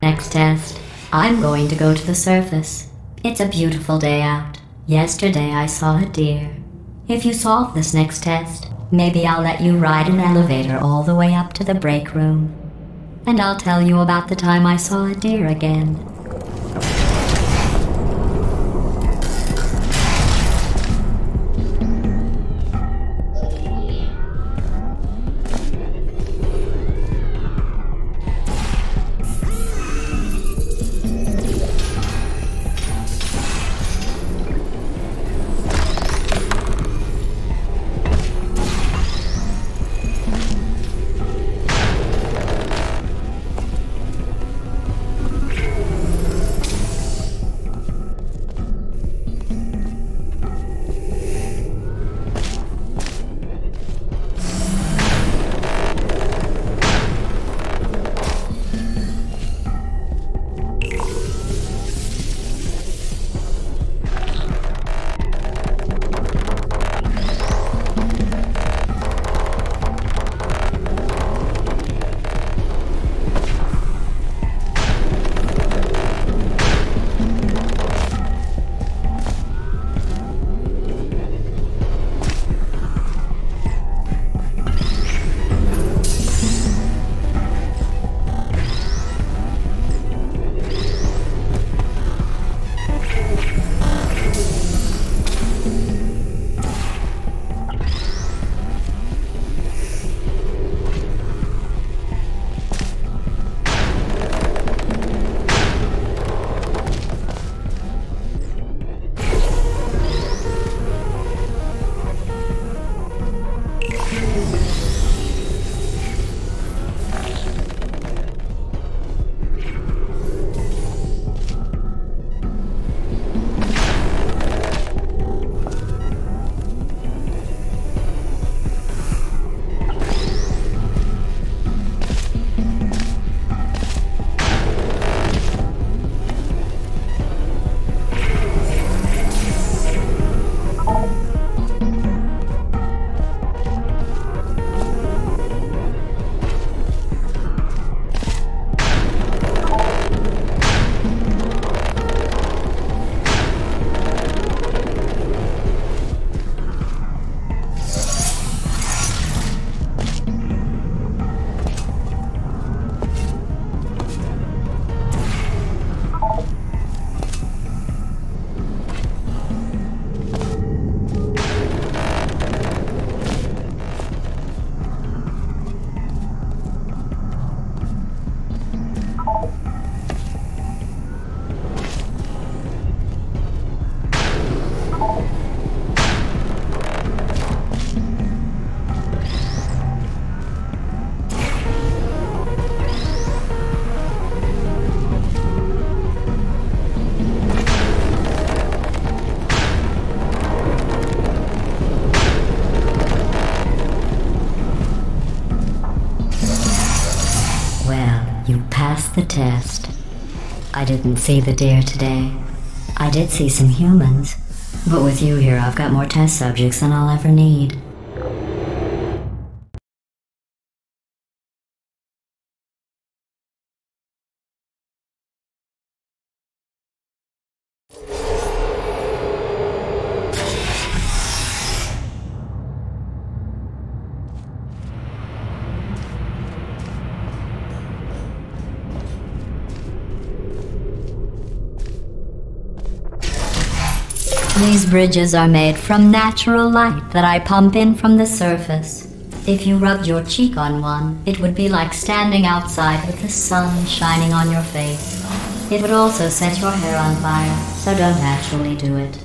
Next test. I'm going to go to the surface. It's a beautiful day out. Yesterday I saw a deer. If you solve this next test, maybe I'll let you ride an elevator all the way up to the break room. And I'll tell you about the time I saw a deer again. The test. I didn't see the deer today. I did see some humans, but with you here I've got more test subjects than I'll ever need. These bridges are made from natural light that I pump in from the surface. If you rubbed your cheek on one, it would be like standing outside with the sun shining on your face. It would also set your hair on fire, so don't actually do it.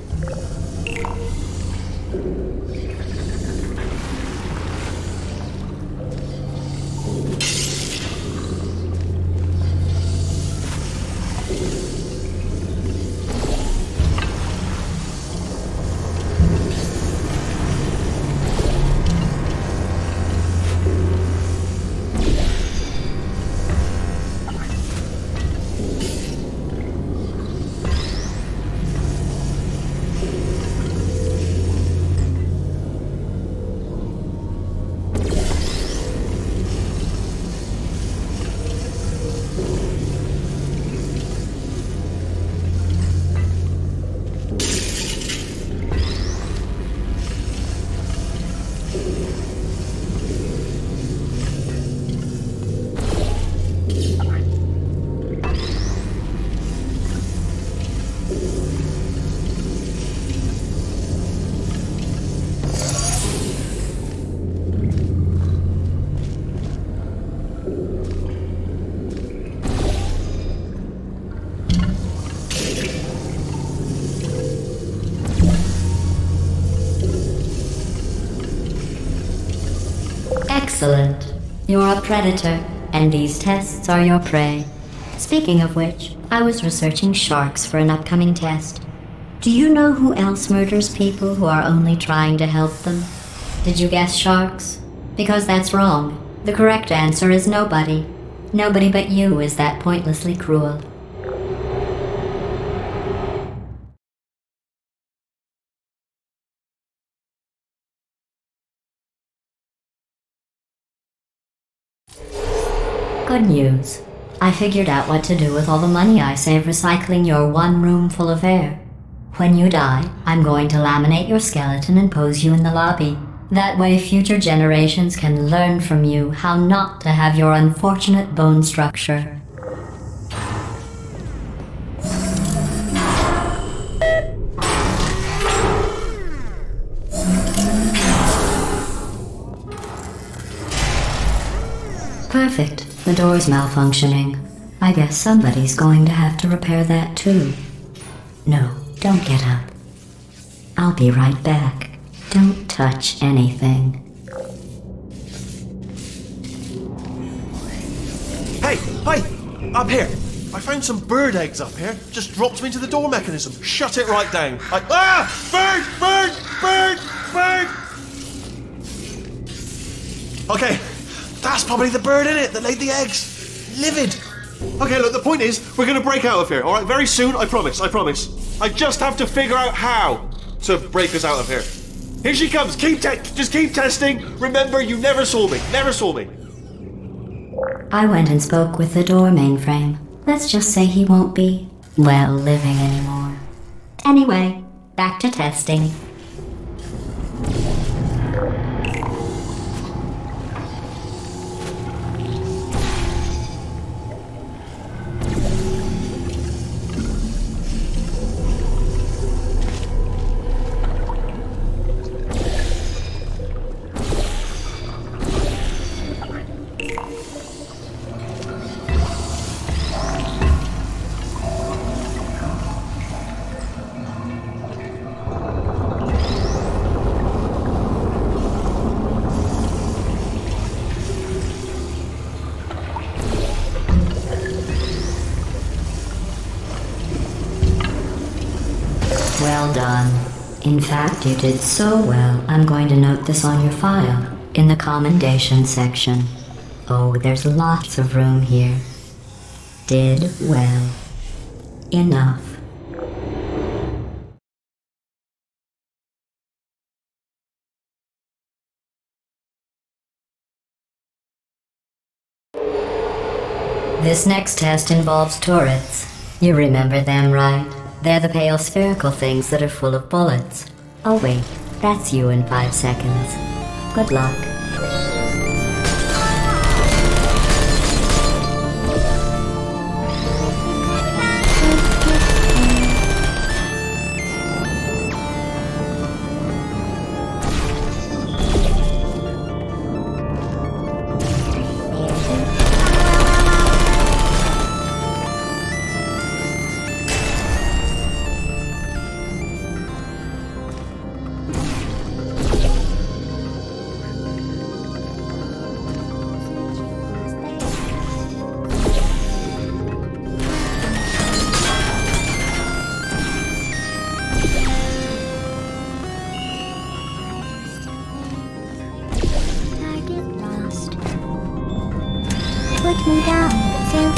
Excellent. You're a predator, and these tests are your prey. Speaking of which, I was researching sharks for an upcoming test. Do you know who else murders people who are only trying to help them? Did you guess sharks? Because that's wrong. The correct answer is nobody. Nobody but you is that pointlessly cruel. Good news. I figured out what to do with all the money I save recycling your one room full of air. When you die, I'm going to laminate your skeleton and pose you in the lobby. That way future generations can learn from you how not to have your unfortunate bone structure. Perfect. The door's malfunctioning. I guess somebody's going to have to repair that too. No, don't get up. I'll be right back. Don't touch anything. Hey! Hey! Up here! I found some bird eggs up here. Just dropped them into the door mechanism. Shut it right down. Bird! Bird! Bird! Bird! Okay, that's probably the bird in it that laid the eggs. Livid. Okay, look, the point is, we're gonna break out of here, alright? Very soon, I promise. I just have to figure out how to break us out of here. Here she comes. Just keep testing. Remember, you never saw me. I went and spoke with the door mainframe. Let's just say he won't be, well, living anymore. Anyway, back to testing. Well done. In fact, you did so well, I'm going to note this on your file, in the commendation section. Oh, there's lots of room here. Did well. Enough. This next test involves turrets. You remember them, right? They're the pale spherical things that are full of bullets. Oh wait, that's you in 5 seconds. Good luck. Put me down, shutting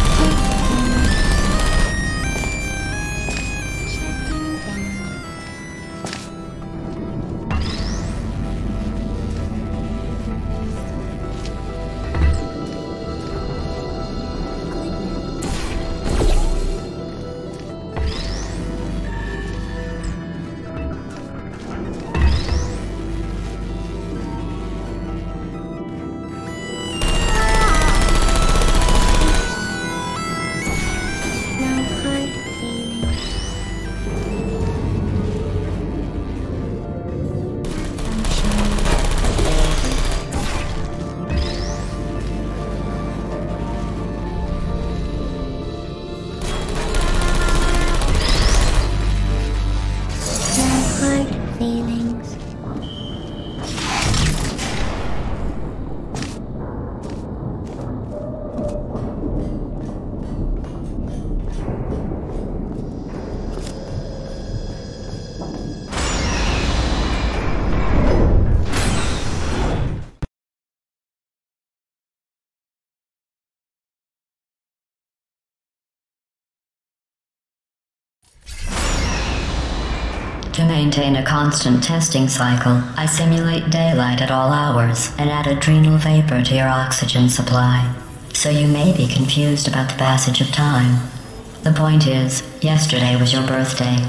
feelings. To maintain a constant testing cycle, I simulate daylight at all hours and add adrenal vapor to your oxygen supply. So you may be confused about the passage of time. The point is, yesterday was your birthday.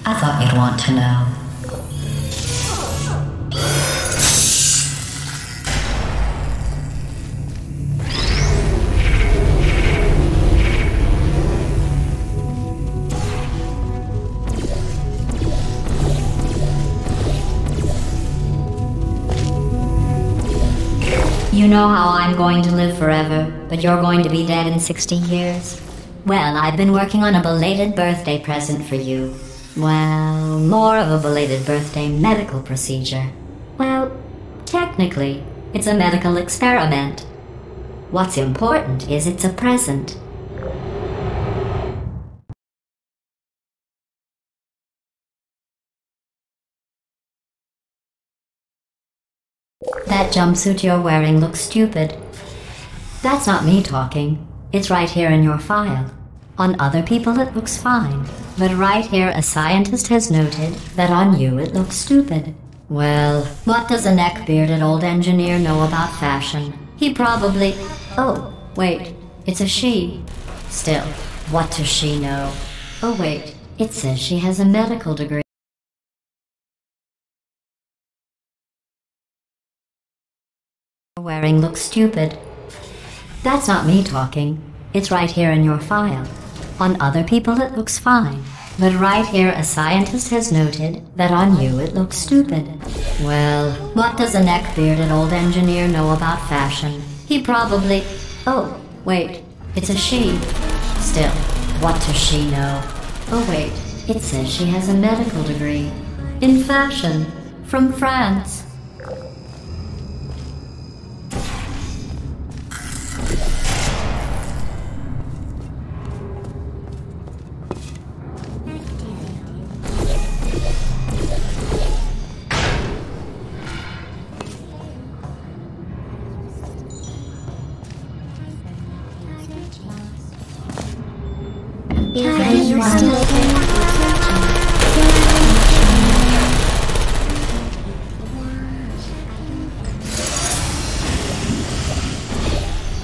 I thought you'd want to know. You know how I'm going to live forever, but you're going to be dead in 60 years? Well, I've been working on a belated birthday present for you. Well, more of a belated birthday medical procedure. Well, technically, it's a medical experiment. What's important is it's a present. That jumpsuit you're wearing looks stupid. That's not me talking. It's right here in your file. On other people it looks fine, but right here a scientist has noted that on you it looks stupid. Well, what does a neck-bearded old engineer know about fashion? He probably... Oh, wait, it's a she. Still, what does she know? Oh wait, it says she has a medical degree. Wearing looks stupid. That's not me talking. It's right here in your file. On other people it looks fine, but right here a scientist has noted that on you it looks stupid. Well, what does a neck-bearded old engineer know about fashion? He probably... Oh, wait, it's a she. Still, what does she know? Oh wait, it says she has a medical degree. In fashion. From France.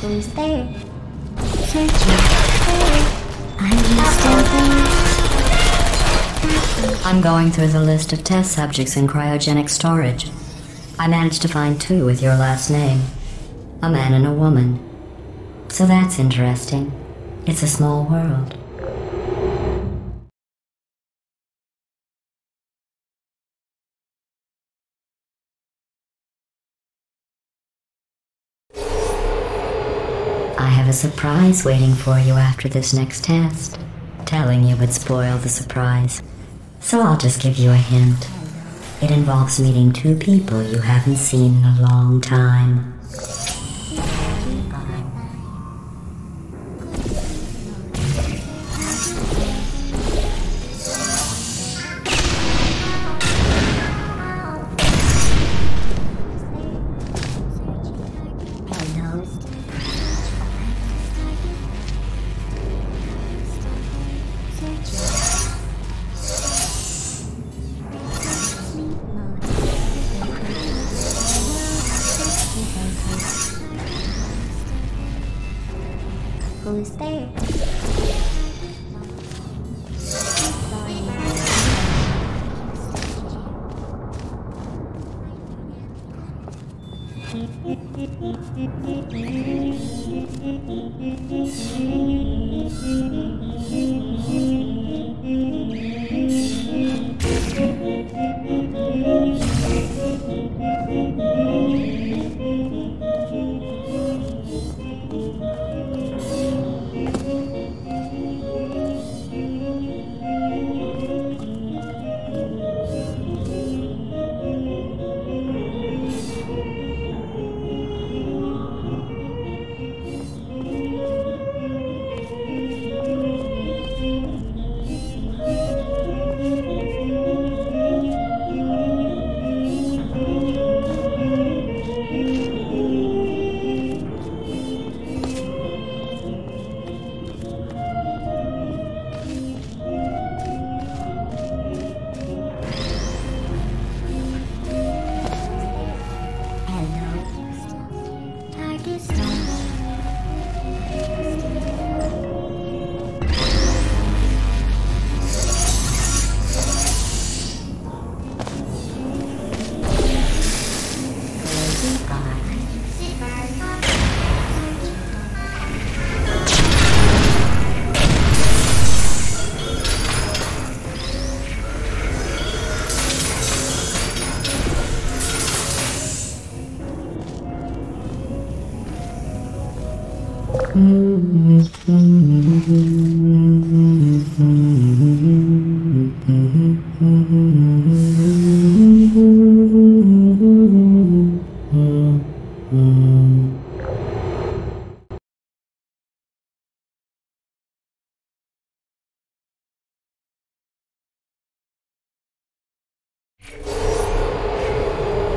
Who's there? Searching. Are you still there? I'm going through the list of test subjects in cryogenic storage. I managed to find 2 with your last name. A man and a woman. So that's interesting. It's a small world. I have a surprise waiting for you after this next test. Telling you would spoil the surprise. So I'll just give you a hint. It involves meeting 2 people you haven't seen in a long time. Who's there?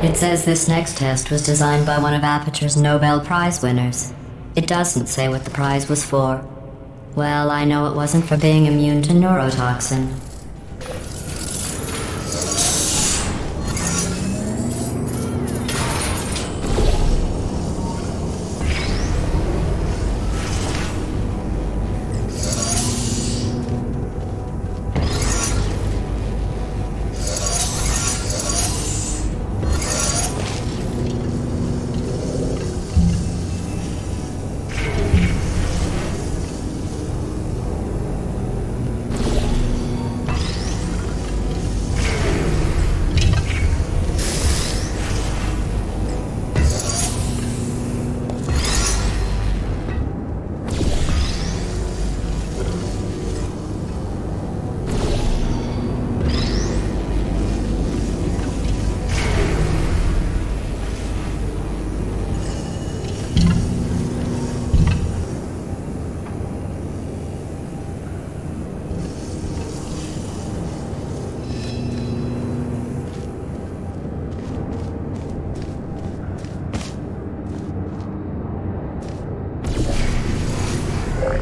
It says this next test was designed by one of Aperture's Nobel Prize winners. It doesn't say what the prize was for. Well, I know it wasn't for being immune to neurotoxin.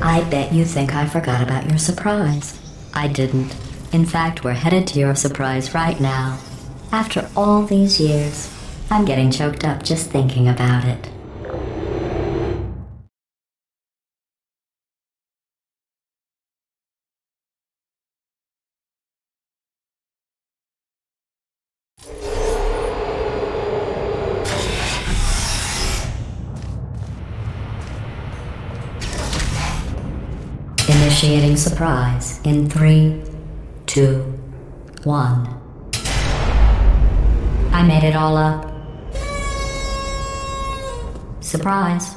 I bet you think I forgot about your surprise. I didn't. In fact, we're headed to your surprise right now. After all these years, I'm getting choked up just thinking about it. Initiating surprise in 3, 2, 1. I made it all up. Surprise.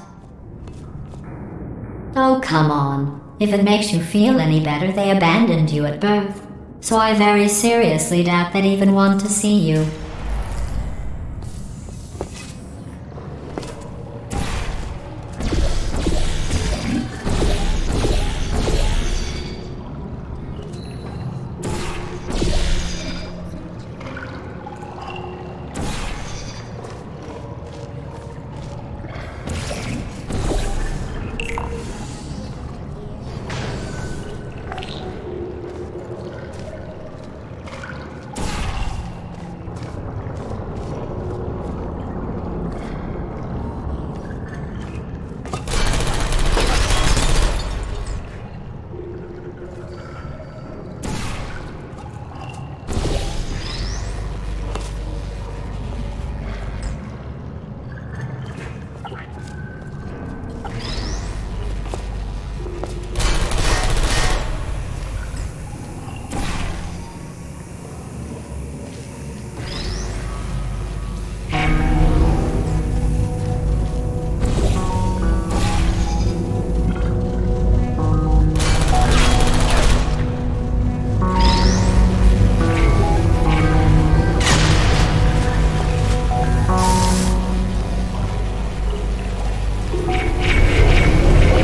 Oh, come on. If it makes you feel any better, they abandoned you at birth. So I very seriously doubt they'd even want to see you.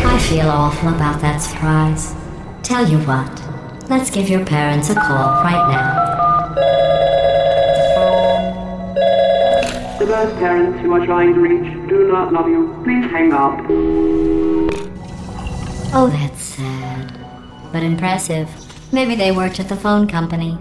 I feel awful about that surprise. Tell you what, let's give your parents a call right now. The birth parents you are trying to reach do not love you. Please hang up. Oh, that's sad. But impressive. Maybe they worked at the phone company.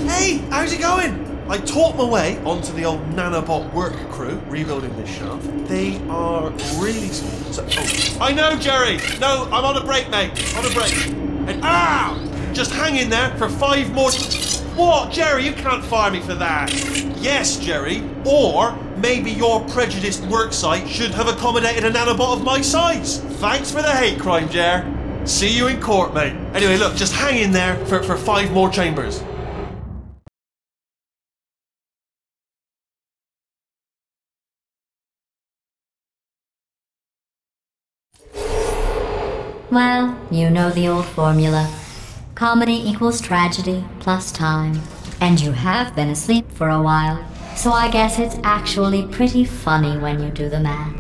Hey, how's it going? I taught my way onto the old nanobot work crew rebuilding this shaft. They are really small. I know, Jerry! No, I'm on a break, mate. On a break. And just hang in there for 5 more... What? Jerry, you can't fire me for that. Yes, Jerry. Or maybe your prejudiced work site should have accommodated a nanobot of my size. Thanks for the hate crime, Jer. See you in court, mate. Anyway, look, just hang in there for 5 more chambers. Well, you know the old formula. Comedy equals tragedy plus time. And you have been asleep for a while, so I guess it's actually pretty funny when you do the math.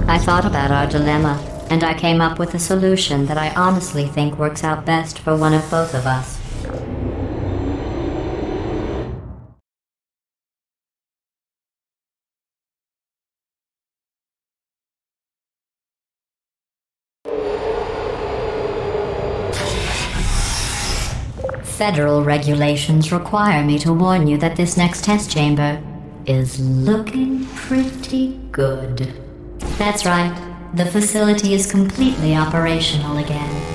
I thought about our dilemma, and I came up with a solution that I honestly think works out best for one of both of us. Federal regulations require me to warn you that this next test chamber is looking pretty good. That's right, the facility is completely operational again.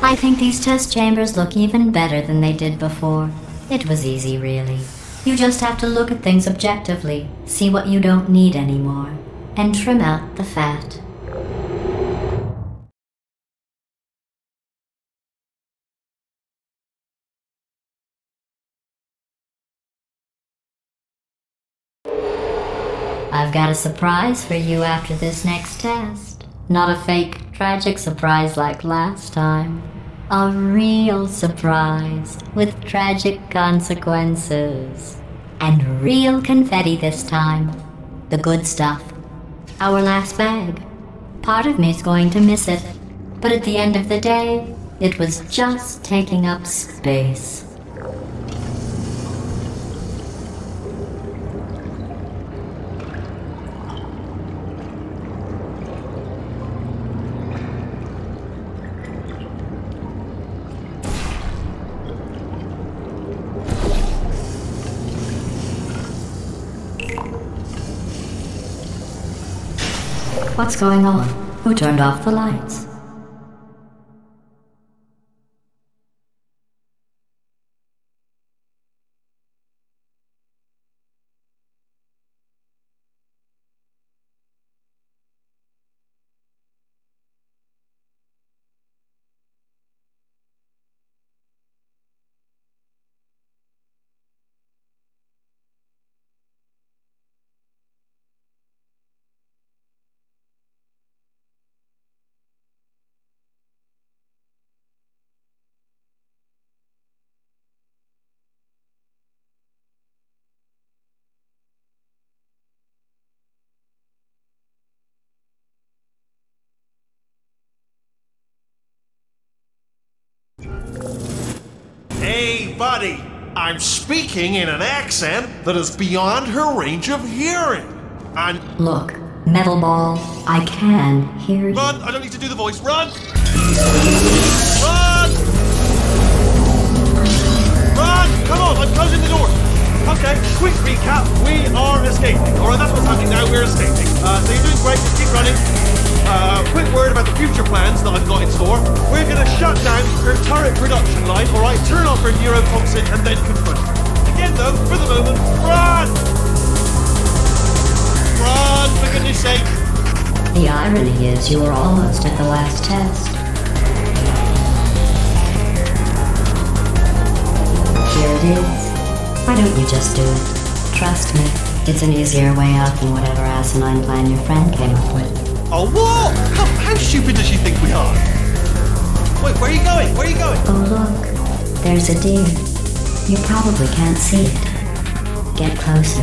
I think these test chambers look even better than they did before. It was easy, really. You just have to look at things objectively, see what you don't need anymore, and trim out the fat. I've got a surprise for you after this next test. Not a fake, tragic surprise like last time. A real surprise with tragic consequences. And real confetti this time. The good stuff. Our last bag. Part of me's going to miss it. But at the end of the day, it was just taking up space. What's going on? Who turned off the lights? Hey, buddy! I'm speaking in an accent that is beyond her range of hearing. And Look, Metal Ball, I can hear you. run! I don't need to do the voice. Run! Run! Run! Come on, I'm closing the door. Okay, quick recap. We are escaping. Alright, that's what's happening now. We're escaping. So you're doing great. Just keep running. Quick word about the future plans that I've got in store. We're going to shut down her turret production line, alright? Turn off her neurotoxin and then confront her. Again, though, for the moment, run! Run, for goodness sake! The irony is you were almost at the last test. Here it is. Why don't you just do it? Trust me, it's an easier way out than whatever asinine plan your friend came up with. Oh, what? How stupid does she think we are? Wait, where are you going? Where are you going? Oh look, there's a deer. You probably can't see it. Get closer.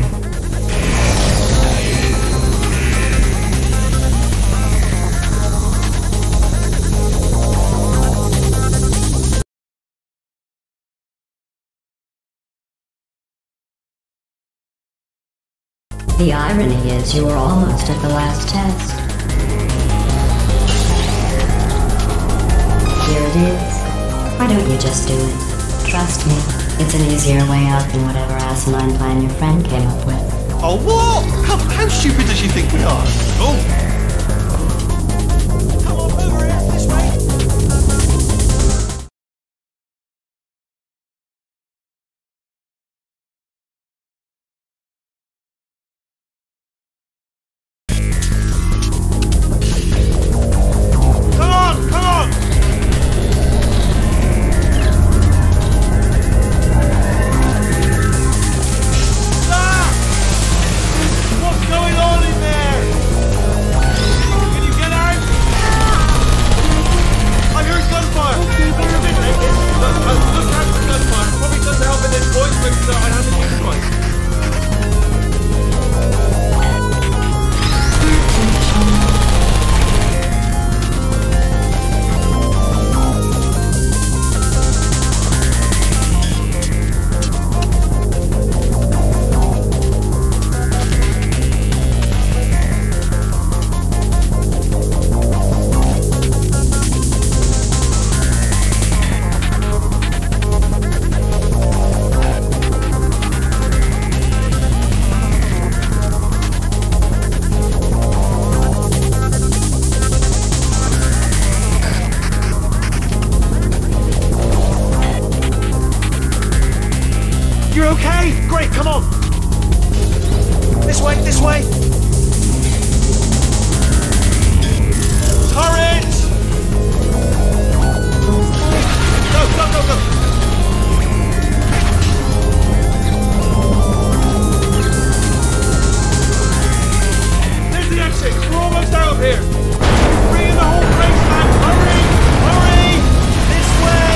The irony is you were almost at the last test. Here it is. Why don't you just do it? Trust me, it's an easier way out than whatever asinine plan your friend came up with. Oh, what? How stupid does she think we are? Oh! Come on, over here, this way! You're okay? Great, come on! This way, this way! Turret! Go, go, go, go! There's the exit! We're almost out of here! Bring in the whole place, man! Hurry! Hurry! This way!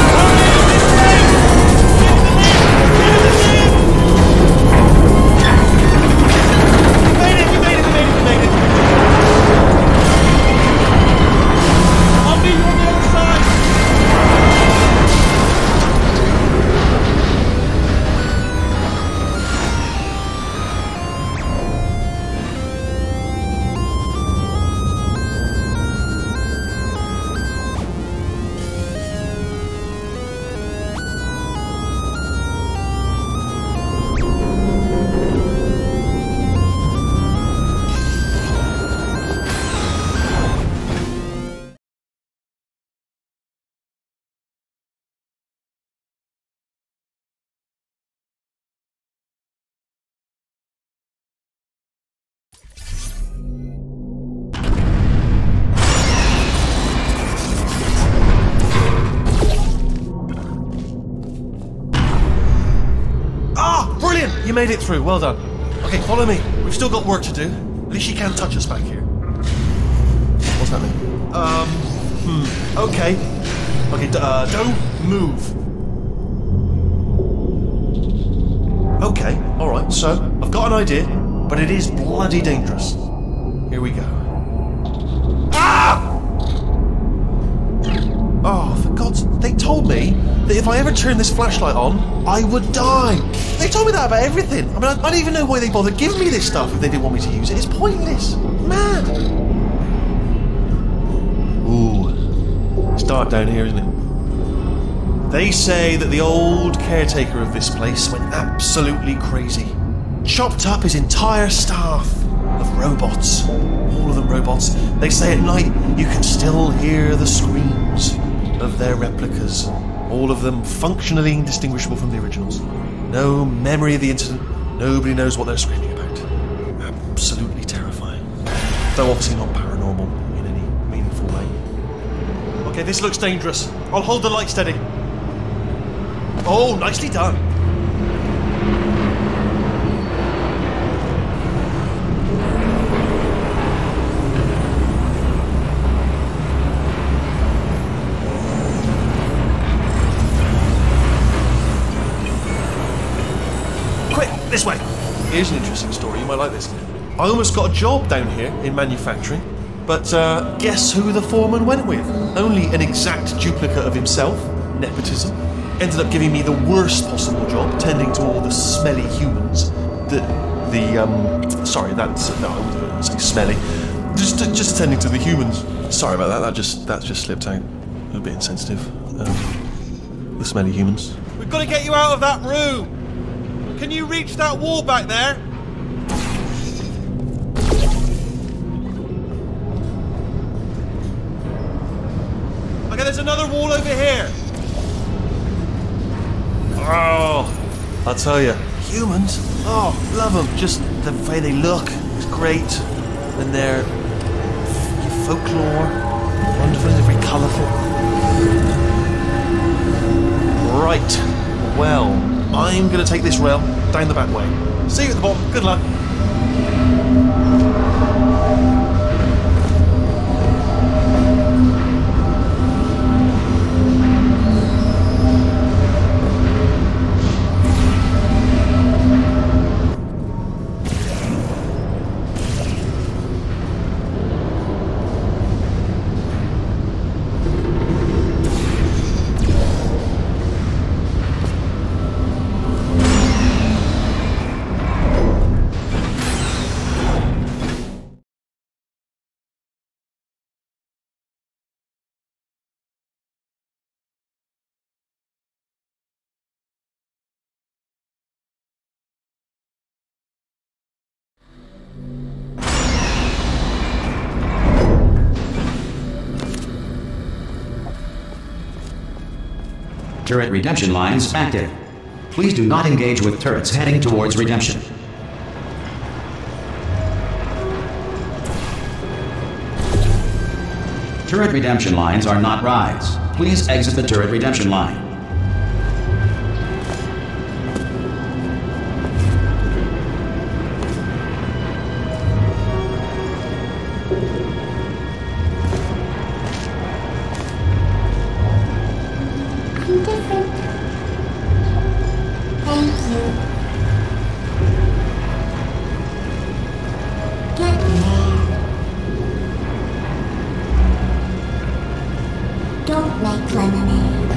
Hurry, this way! made it through. Well done. Okay, follow me. We've still got work to do. At least she can't touch us back here. What's that mean? Okay. Okay, don't move. Okay, alright, so I've got an idea, but it is bloody dangerous. Here we go. Ah! Oh, for God's... They told me that if I ever turned this flashlight on, I would die. They told me that about everything. I mean, I don't even know why they bothered giving me this stuff if they didn't want me to use it. It's pointless. Mad. Ooh. It's dark down here, isn't it? They say that the old caretaker of this place went absolutely crazy. Chopped up his entire staff of robots. All of them robots. They say at night you can still hear the screams of their replicas. All of them functionally indistinguishable from the originals. No memory of the incident. Nobody knows what they're screaming about. Absolutely terrifying. Though obviously not paranormal in any meaningful way. Okay, this looks dangerous. I'll hold the light steady. Oh, nicely done. Quick, this way. Here's an interesting story. You might like this. I almost got a job down here in manufacturing, but guess who the foreman went with? Only an exact duplicate of himself. Nepotism. Ended up giving me the worst possible job, tending to all the smelly humans. Sorry, that's no, I wouldn't say smelly. Just attending to the humans. Sorry about that. That just slipped out. A bit insensitive. The smelly humans. We've got to get you out of that room. Can you reach that wall back there? Okay, there's another wall over here. Oh, I'll tell you, humans. Oh, love them. Just the way they look is great, and their folklore, wonderful, they're very colourful. Right. Well, I'm going to take this rail down the back way. See you at the bottom. Good luck. Turret redemption lines active. Please do not engage with turrets heading towards redemption. Turret redemption lines are not rides. Please exit the turret redemption line. I'm different. Thank you. Get mad. Don't make lemonade.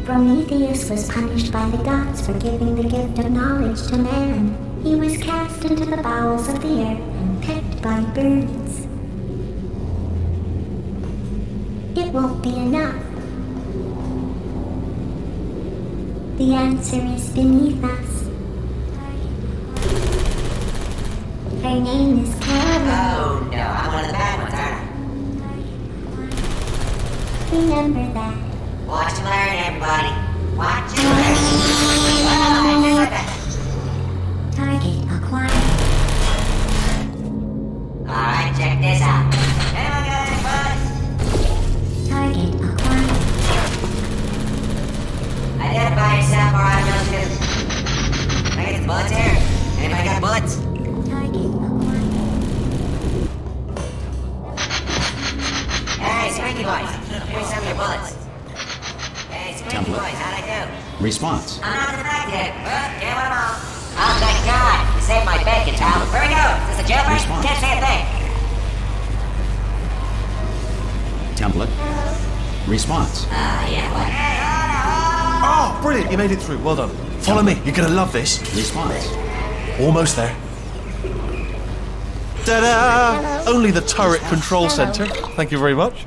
Prometheus was punished by the gods for giving the gift of knowledge to man. He was cast into the bowels of the earth and pecked by birds. It won't be enough. The answer is beneath us. Her name is Caroline. Oh no, I'm one of the bad ones, aren't I? Remember that. Watch and learn, everybody. Watch and learn. Oh, Target acquired. alright, check this out. Here we go, boys. Target acquired. I did some bullets here? Anybody got bullets? Hey, Squeaky Boys, here's some of your bullets. Hey, Squeaky Boys, how'd I do? Response. I'm not infected. Can't win them all. Oh, thank God. You saved my bacon, child. Where we go? Is this a jailbreak? Response. Can't say a thing. Template. Response. Yeah, what? Oh, brilliant! You made it through. Well done. Follow me. You're gonna love this. Response. Almost there. Ta-da! Only the turret control center. Thank you very much.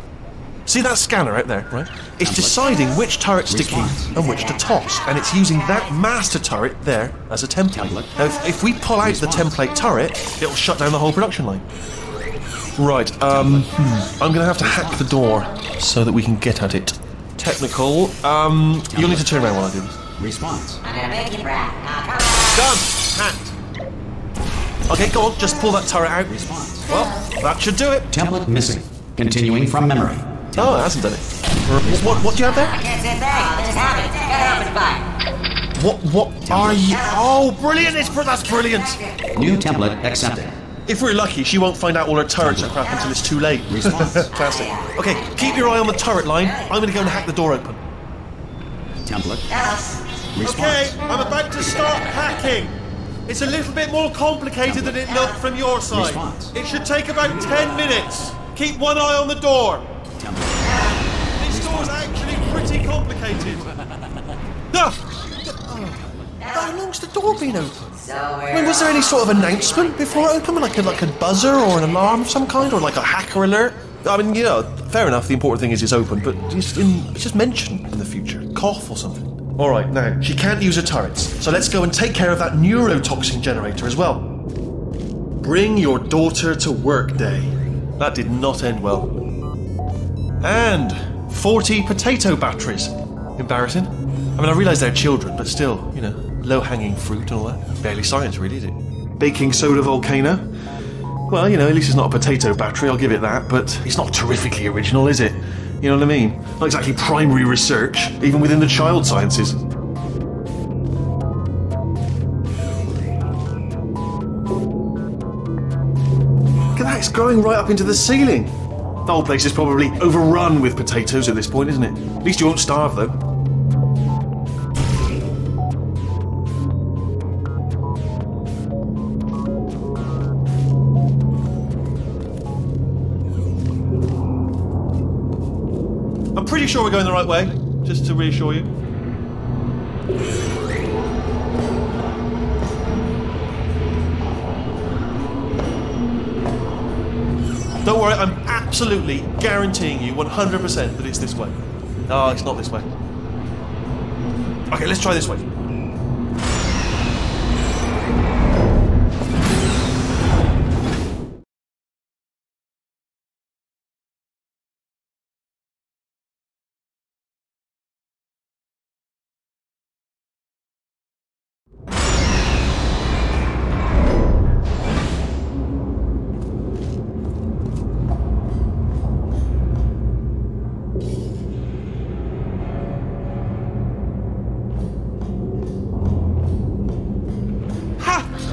See that scanner out there, right? It's deciding which turrets to keep and which to toss, and it's using that master turret there as a template. Now, if we pull out the template turret, it'll shut down the whole production line. Right, I'm gonna have to hack the door so that we can get at it. Technical, you'll need to turn around while I do this. Response. I'm gonna make you proud. Now, come on. Done! Hacked. Okay, go on, just pull that turret out. Response. Well, that should do it. Template missing. Continuing from memory. Oh, it hasn't done it. What do you have there? I can't say a thing. It just happened. Get open fire. What are you? Oh, brilliant! That's brilliant! New template accepted. If we're lucky, she won't find out all her turrets are crap until it's too late. Response. Classic. Okay, keep your eye on the turret line. I'm gonna go and hack the door open. Template. Response. Okay, I'm about to start hacking. It's a little bit more complicated than it looked from your side. Response. It should take about 10 minutes. Keep one eye on the door. Template. This door's actually pretty complicated. How long's the door been open? So I mean, was there any sort of announcement before it opened, like a buzzer or an alarm of some kind, or like a hacker alert? I mean, fair enough. The important thing is it's open, but just mention in the future, cough or something. All right, now she can't use her turrets, so let's go and take care of that neurotoxin generator as well. Bring your daughter to work day. That did not end well. And 40 potato batteries. Embarrassing. I mean, I realise they're children, but still, low-hanging fruit and all that. Barely science, really, is it? Baking soda volcano. Well, at least it's not a potato battery, I'll give it that, but it's not terrifically original, is it? You know what I mean? Not exactly primary research, even within the child sciences. Look at that, it's growing right up into the ceiling. The whole place is probably overrun with potatoes at this point, isn't it? At least you won't starve, though. I'm pretty sure we're going the right way, just to reassure you. Don't worry, I'm absolutely guaranteeing you 100% that it's this way. No, it's not this way. Okay, let's try this way.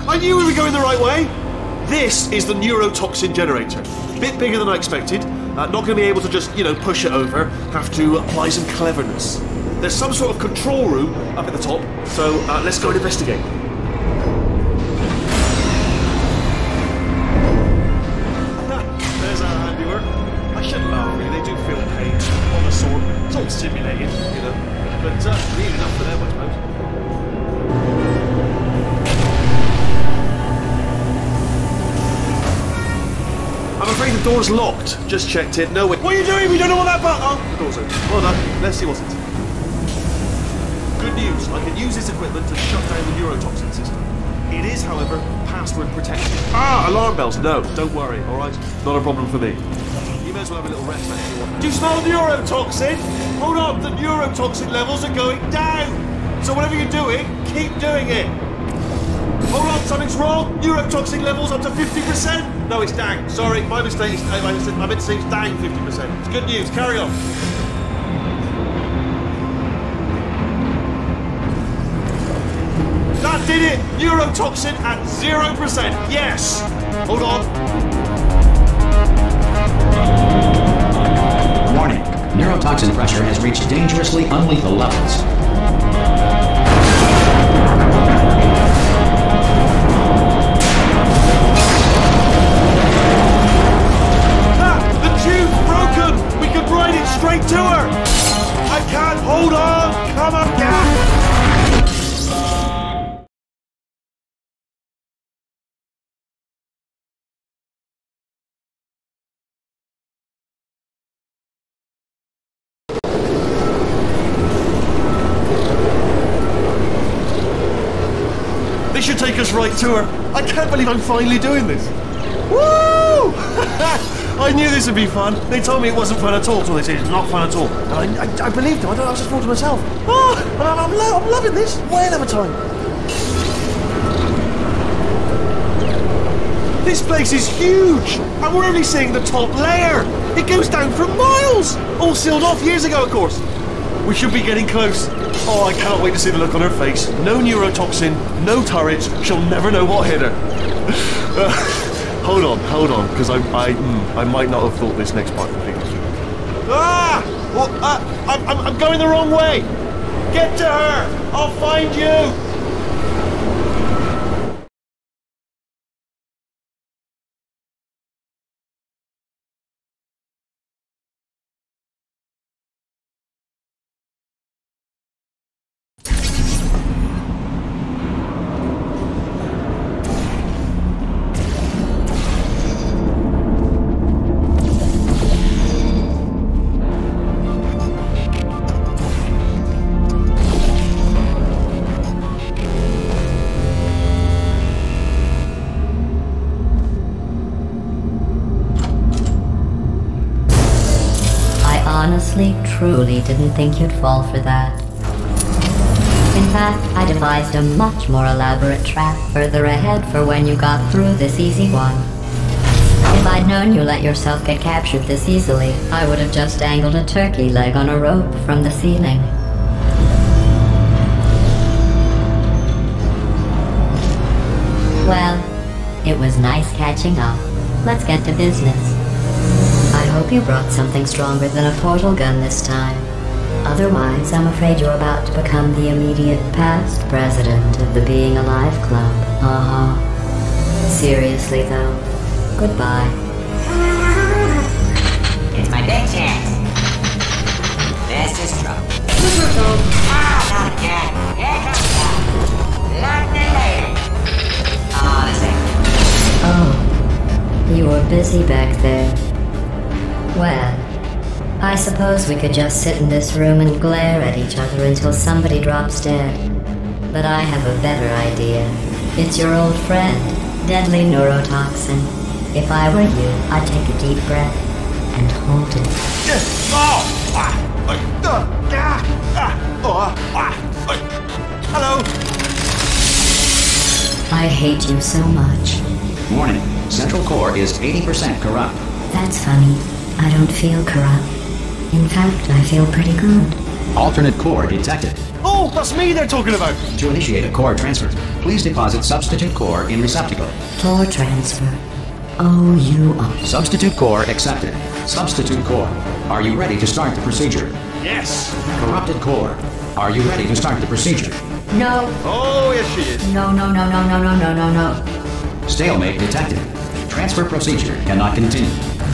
I knew we were going the right way! This is the neurotoxin generator. A bit bigger than I expected. Not going to be able to just, push it over. Have to apply some cleverness. There's some sort of control room up at the top, so let's go and investigate. There's our handiwork. I shouldn't laugh, really. They do feel pain of a sort. It's all simulated, but really enough for them, I suppose. I'm afraid the door's locked. Just checked it. No way. What are you doing? We don't know what that button. Oh, the door's open. Well done. Let's see what's it. Good news. I can use this equipment to shut down the neurotoxin system. It is, however, password protected. Alarm bells. No, don't worry. All right, not a problem for me. You may as well have a little rest if you want. Do you smell neurotoxin? Hold on. The neurotoxin levels are going down. So whatever you're doing, keep doing it. Hold on, something's wrong. Neurotoxin levels up to 50%. No, it's down. Sorry, my mistake. I meant to say it's down 50%. It's good news. Carry on. That did it! Neurotoxin at 0%. Yes! Hold on. Warning. Neurotoxin pressure has reached dangerously unlethal levels. The tube's broken! We could ride it straight to her! I can't hold on! Come on, Gaff! This should take us right to her. I can't believe I'm finally doing this. Woo! I knew this would be fun. They told me it wasn't fun at all, so they said it's not fun at all. And I believed them. I was just thought to myself, oh, I'm loving this. Whale of a time. This place is huge, and we're only seeing the top layer. It goes down for miles. All sealed off years ago, of course. We should be getting close. Oh, I cannot wait to see the look on her face. No neurotoxin, no turrets. She'll never know what hit her. Hold on, because I might not have thought this next part completely. Ah! Well, I'm going the wrong way. Get to her. I'll find you. Honestly, truly didn't think you'd fall for that. In fact, I devised a much more elaborate trap further ahead for when you got through this easy one. If I'd known you let yourself get captured this easily, I would have just dangled a turkey leg on a rope from the ceiling. Well, it was nice catching up. Let's get to business. I hope you brought something stronger than a portal gun this time. Otherwise, I'm afraid you're about to become the immediate past president of the Being Alive Club. Seriously, though, goodbye. It's my big chance. This is trouble. Not again. Here comes that. Lovely lady. Oh, Oh, you were busy back there. Well, I suppose we could just sit in this room and glare at each other until somebody drops dead. But I have a better idea. It's your old friend, deadly neurotoxin. If I were you, I'd take a deep breath and hold it. Hello. I hate you so much. Warning. Central core is 80% corrupt. That's funny. I don't feel corrupt. In fact, I feel pretty good. Alternate core detected. Oh, that's me they're talking about. To initiate a core transfer, please deposit substitute core in receptacle. Core transfer. Oh, you are. Substitute core accepted. Substitute core. Are you ready to start the procedure? Yes. Corrupted core. Are you ready to start the procedure? No. Oh, yes she is. No. Stalemate detected. Transfer procedure cannot continue.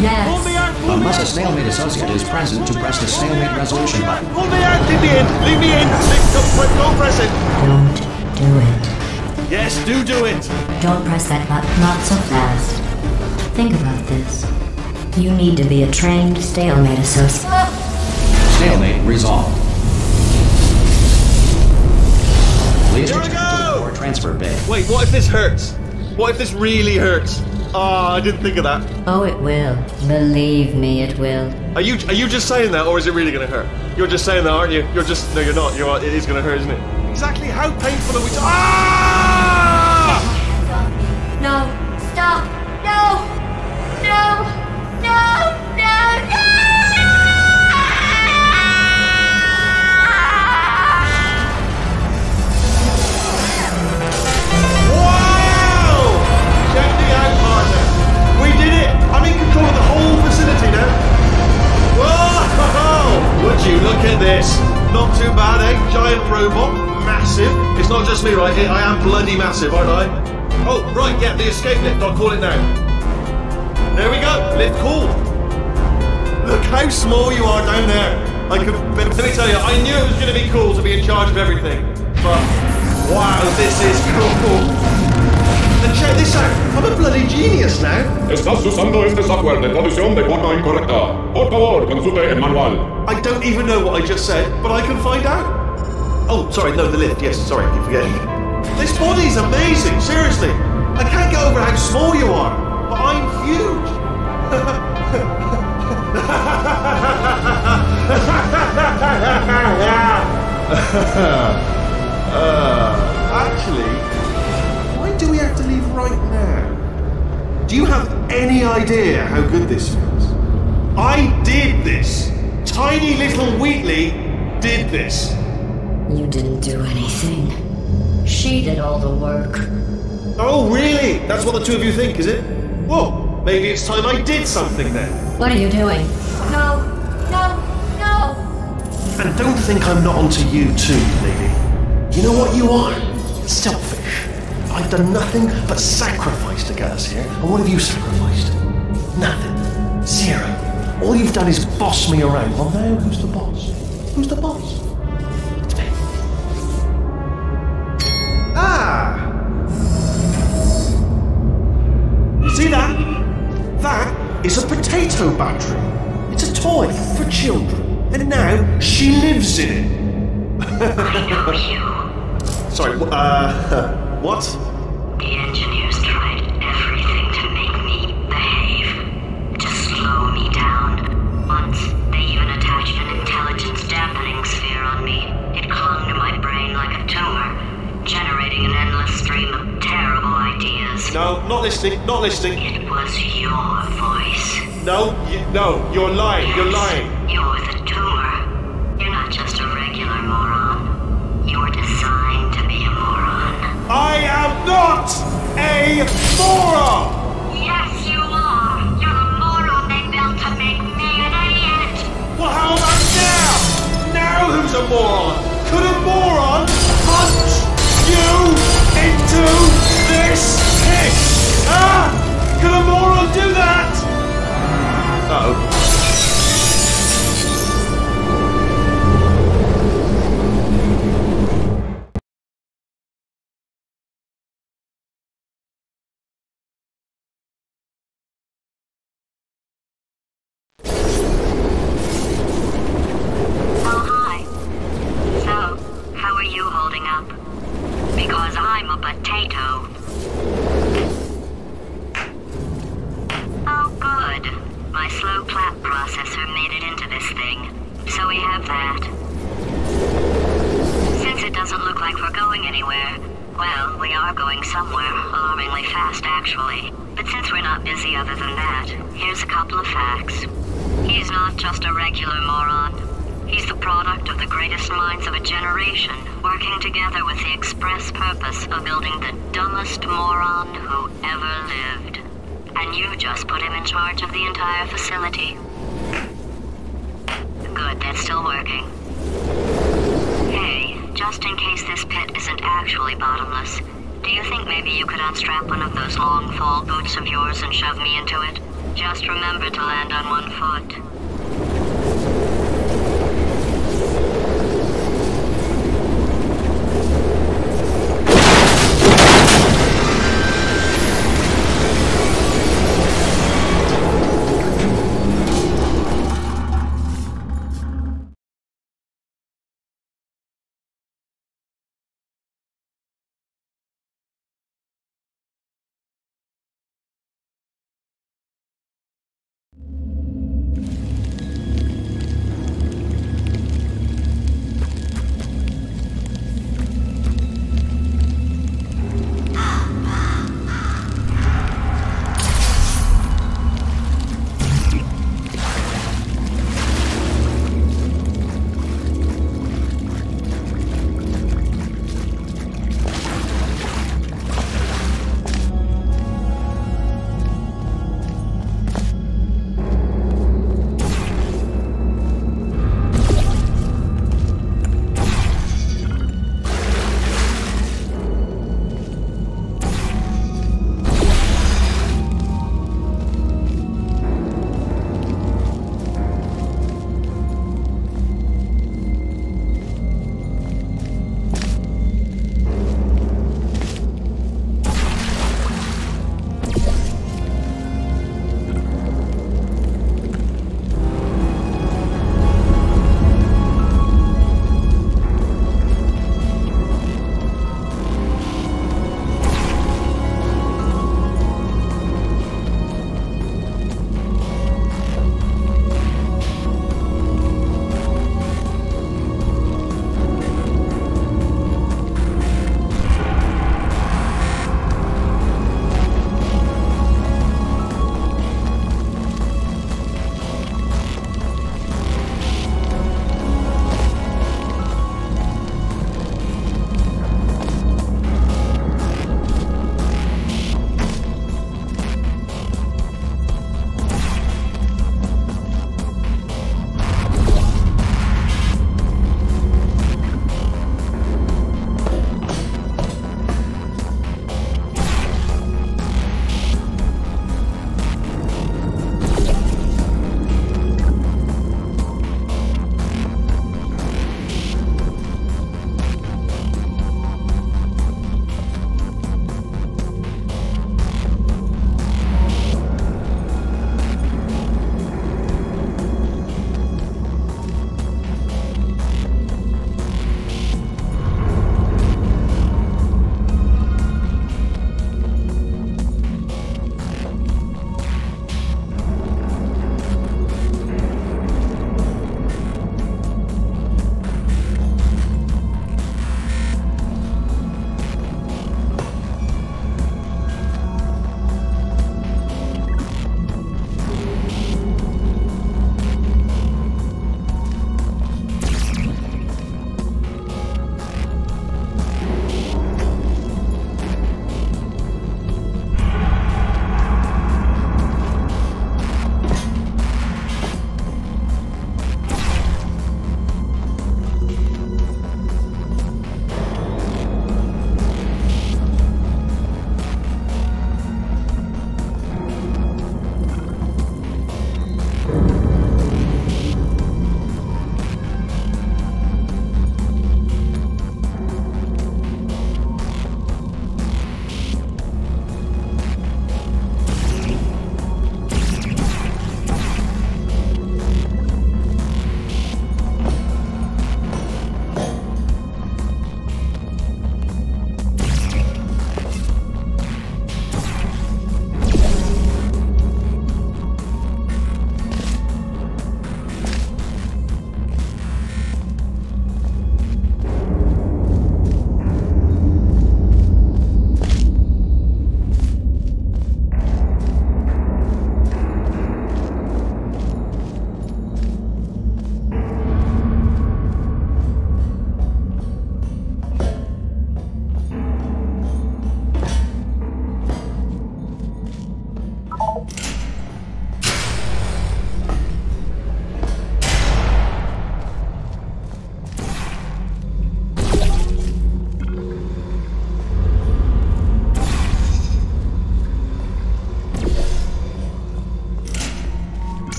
Yes. Pull me out, pull me Unless a out. stalemate associate is present to press the stalemate resolution button. Pull me out, leave me in, leave me in. Don't press it. Don't do it. Yes, do it. Don't press that button. Not so fast. Think about this. You need to be a trained stalemate associate. Stalemate resolved. Please Here we return to the go. core transfer bay. Wait, what if this hurts? What if this really hurts? Oh, I didn't think of that. Oh, it will. Believe me, it will. Are you just saying that, or is it really going to hurt? You're just saying that, aren't you? No, you're not. It is going to hurt, isn't it? Exactly how painful are we? Ah! No. Stop. No. Yes, not too bad, eh? Giant robot, massive. It's not just me, right? I am bloody massive, aren't I? Oh, right, yeah, the escape lift. I'll call it now. There we go. Lift called. Look how small you are down there. Let me tell you, I knew it was going to be cool to be in charge of everything. But, wow, this is cool. And check this out. I'm a bloody genius now. Estás usando este software de traducción de forma incorrecta. Por favor, consulte el manual. I don't even know what I just said, but I can find out. Oh, sorry, no, the lift. Yes, sorry, I keep forgetting. This body's amazing, seriously. I can't get over how small you are, but I'm huge. Actually, why do we have to leave right now? Do you have any idea how good this feels? I did this. Tiny little Wheatley did this. You didn't do anything. She did all the work. Oh, really? That's what the two of you think, is it? Well, maybe it's time I did something then. What are you doing? No, no, no! And don't think I'm not onto you too, lady. You know what you are? Selfish. I've done nothing but sacrifice to get us here. And what have you sacrificed? Nothing. Zero. All you've done is boss me around. Well, now who's the boss? Who's the boss? It's me. Ah! You see that? That is a potato battery. It's a toy for children. And now she lives in it. I know you. Sorry, what? The engineers tried everything to make me behave, to slow me down. Once, they even attached an intelligence dampening sphere on me. It clung to my brain like a tumor, generating an endless stream of terrible ideas. No, not listening, not listening. It was your voice. No, you're lying, you're lying. You're the tumor. You're not just a regular moron. You're designed to be a moron. I am not a moron! Yes, you are. You're the moron they built to make me an idiot. Well, how about now? Now who's a moron? Could a moron punch you into this pit? Ah! Could a moron do that? Uh-oh. Because I'm a potato. Oh, good. My slow clap processor made it into this thing. So we have that. Since it doesn't look like we're going anywhere, well, we are going somewhere, alarmingly fast actually. But since we're not busy other than that, here's a couple of facts. He's not just a regular moron. He's the product of the greatest minds of a generation, working together with the express purpose of building the dumbest moron who ever lived. And you just put him in charge of the entire facility. Good, that's still working. Hey, just in case this pit isn't actually bottomless, do you think maybe you could unstrap one of those long fall boots of yours and shove me into it? Just remember to land on one foot.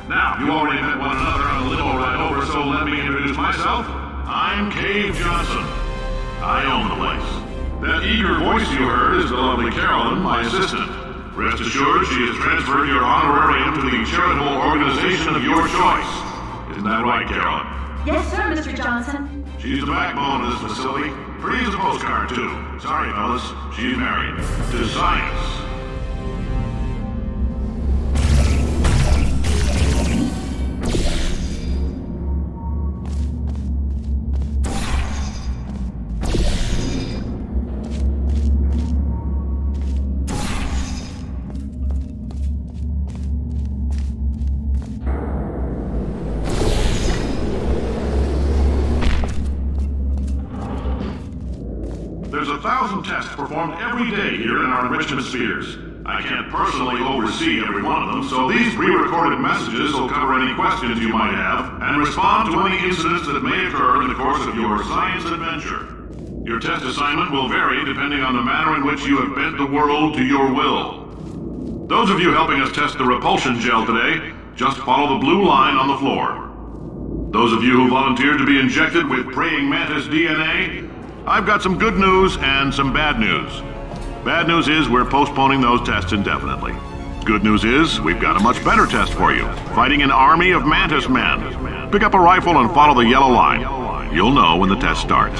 Now, you already met one another on the limo ride over, so let me introduce myself. I'm Cave Johnson. I own the place. That eager voice you heard is the lovely Carolyn, my assistant. Rest assured, she has transferred your honorarium to the charitable organization of your choice. Isn't that right, Carolyn? Yes, sir, Mr. Johnson. She's the backbone of this facility. Pretty as a postcard, too. Sorry, fellas. She's married. To science. There's 1,000 tests performed every day here in our enrichment spheres. I can't personally oversee every one of them, so these pre-recorded messages will cover any questions you might have and respond to any incidents that may occur in the course of your science adventure. Your test assignment will vary depending on the manner in which you have bent the world to your will. Those of you helping us test the repulsion gel today, just follow the blue line on the floor. Those of you who volunteered to be injected with praying mantis DNA, I've got some good news and some bad news. Bad news is we're postponing those tests indefinitely. Good news is we've got a much better test for you. Fighting an army of mantis men. Pick up a rifle and follow the yellow line. You'll know when the test starts.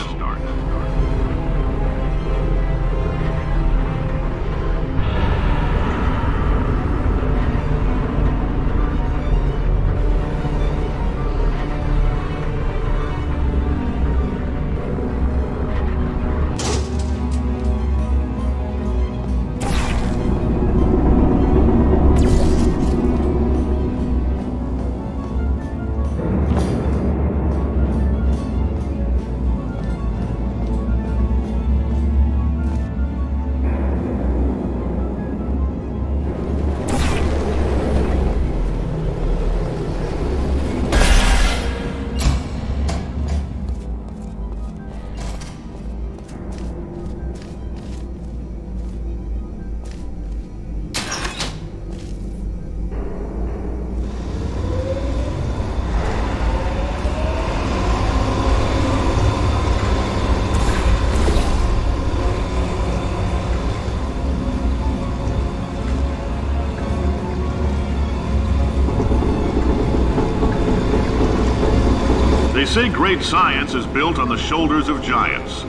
They say great science is built on the shoulders of giants.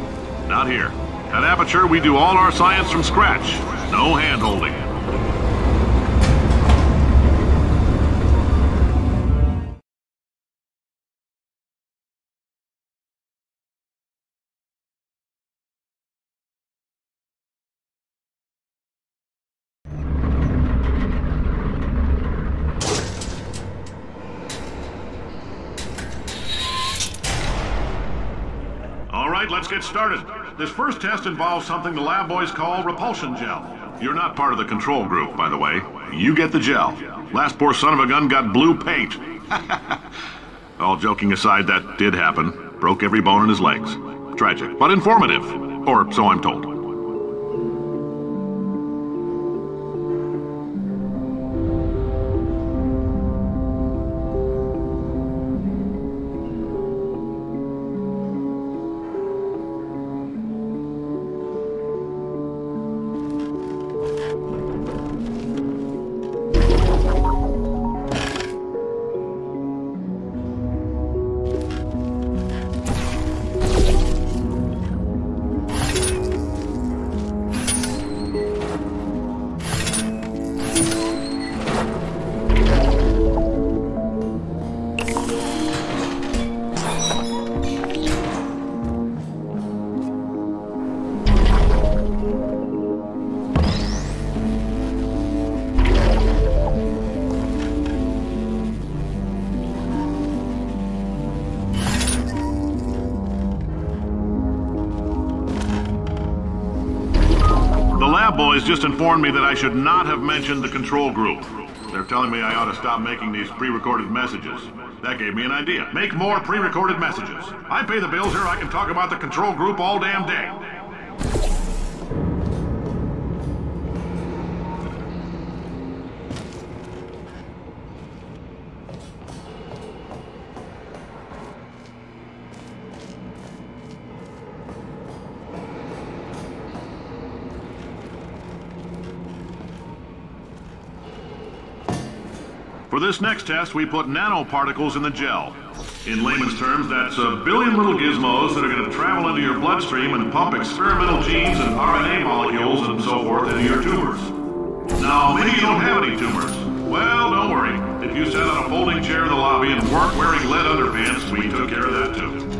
Not here. At Aperture, we do all our science from scratch. No hand-holding. Let's get started. This first test involves something the lab boys call repulsion gel. You're not part of the control group, by the way. You get the gel. Last poor son of a gun got blue paint. All joking aside, that did happen. Broke every bone in his legs. Tragic, but informative. Or so I'm told. Boys just informed me that I should not have mentioned the control group. They're telling me I ought to stop making these pre-recorded messages. That gave me an idea. Make more pre-recorded messages. I pay the bills here, I can talk about the control group all damn day. For this next test, we put nanoparticles in the gel. In layman's terms, that's a billion little gizmos that are going to travel into your bloodstream and pump experimental genes and RNA molecules and so forth into your tumors. Now, maybe you don't have any tumors. Well, don't worry. If you sat on a folding chair in the lobby and weren't wearing lead underpants, we took care of that too.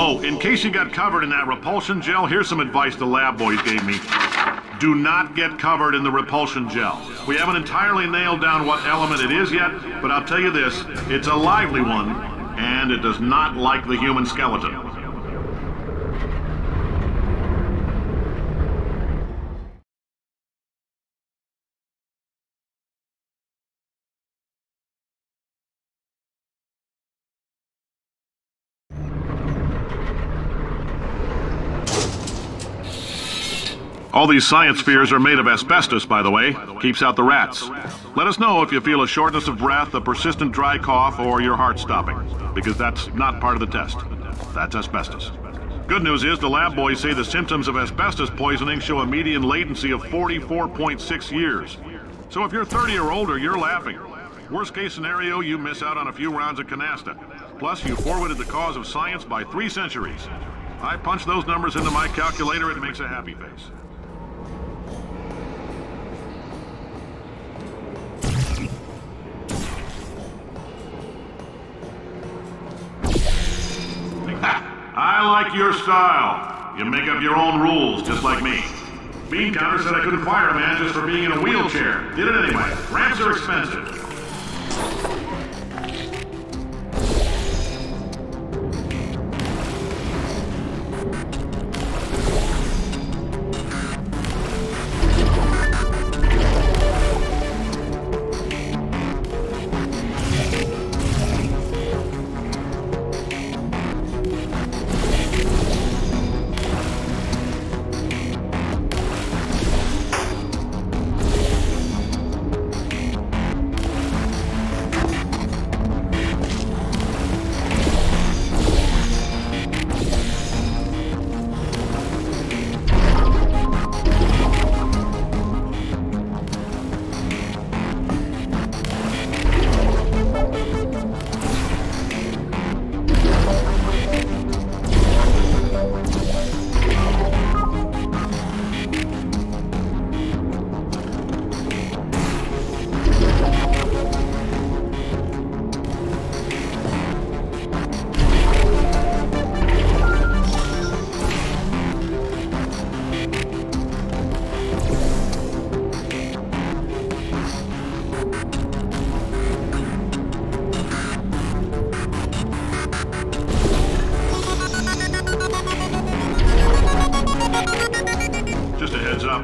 Oh, in case you got covered in that repulsion gel, here's some advice the lab boys gave me. Do not get covered in the repulsion gel. We haven't entirely nailed down what element it is yet, but I'll tell you this, it's a lively one, and it does not like the human skeleton. All these science spheres are made of asbestos, by the way. Keeps out the rats. Let us know if you feel a shortness of breath, a persistent dry cough, or your heart stopping, because that's not part of the test. That's asbestos. Good news is the lab boys say the symptoms of asbestos poisoning show a median latency of 44.6 years. So if you're 30 or older, you're laughing. Worst case scenario, you miss out on a few rounds of canasta. Plus, you forwarded the cause of science by 3 centuries. I punch those numbers into my calculator, it makes a happy face. I like your style. You make up your own rules, just like me. Bean Counter said I couldn't fire a man just for being in a wheelchair. Did it anyway. Ramps are expensive.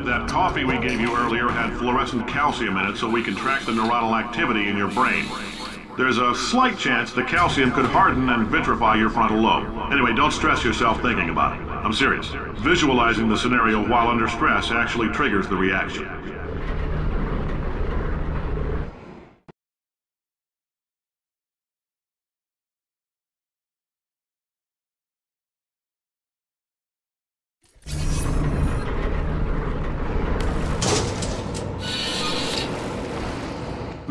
That coffee we gave you earlier had fluorescent calcium in it so we can track the neuronal activity in your brain. There's a slight chance the calcium could harden and vitrify your frontal lobe. Anyway, don't stress yourself thinking about it. I'm serious. Visualizing the scenario while under stress actually triggers the reaction.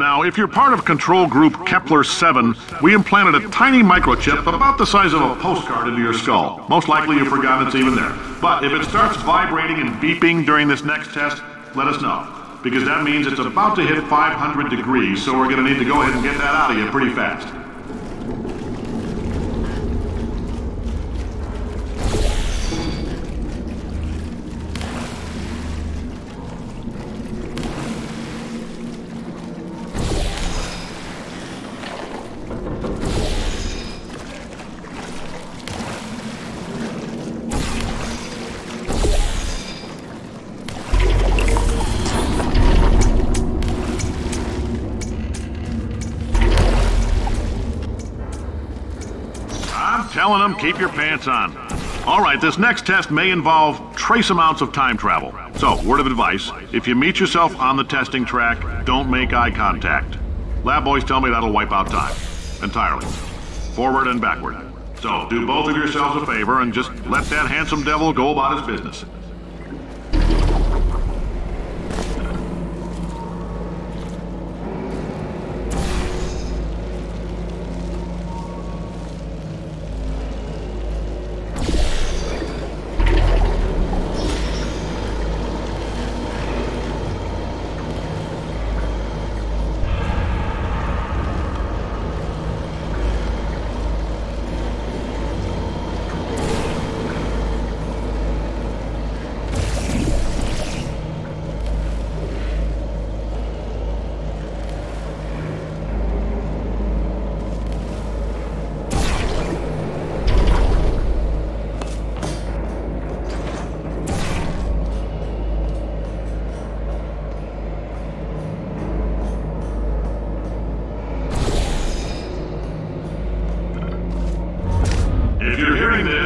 Now, if you're part of Control Group Kepler-7, we implanted a tiny microchip about the size of a postcard into your skull. Most likely you've forgotten it's even there. But if it starts vibrating and beeping during this next test, let us know. Because that means it's about to hit 500 degrees, so we're going to need to go ahead and get that out of you pretty fast. Telling them, keep your pants on. All right, this next test may involve trace amounts of time travel. So, word of advice, if you meet yourself on the testing track, don't make eye contact. Lab boys tell me that'll wipe out time. Entirely. Forward and backward. So, do both of yourselves a favor and just let that handsome devil go about his business.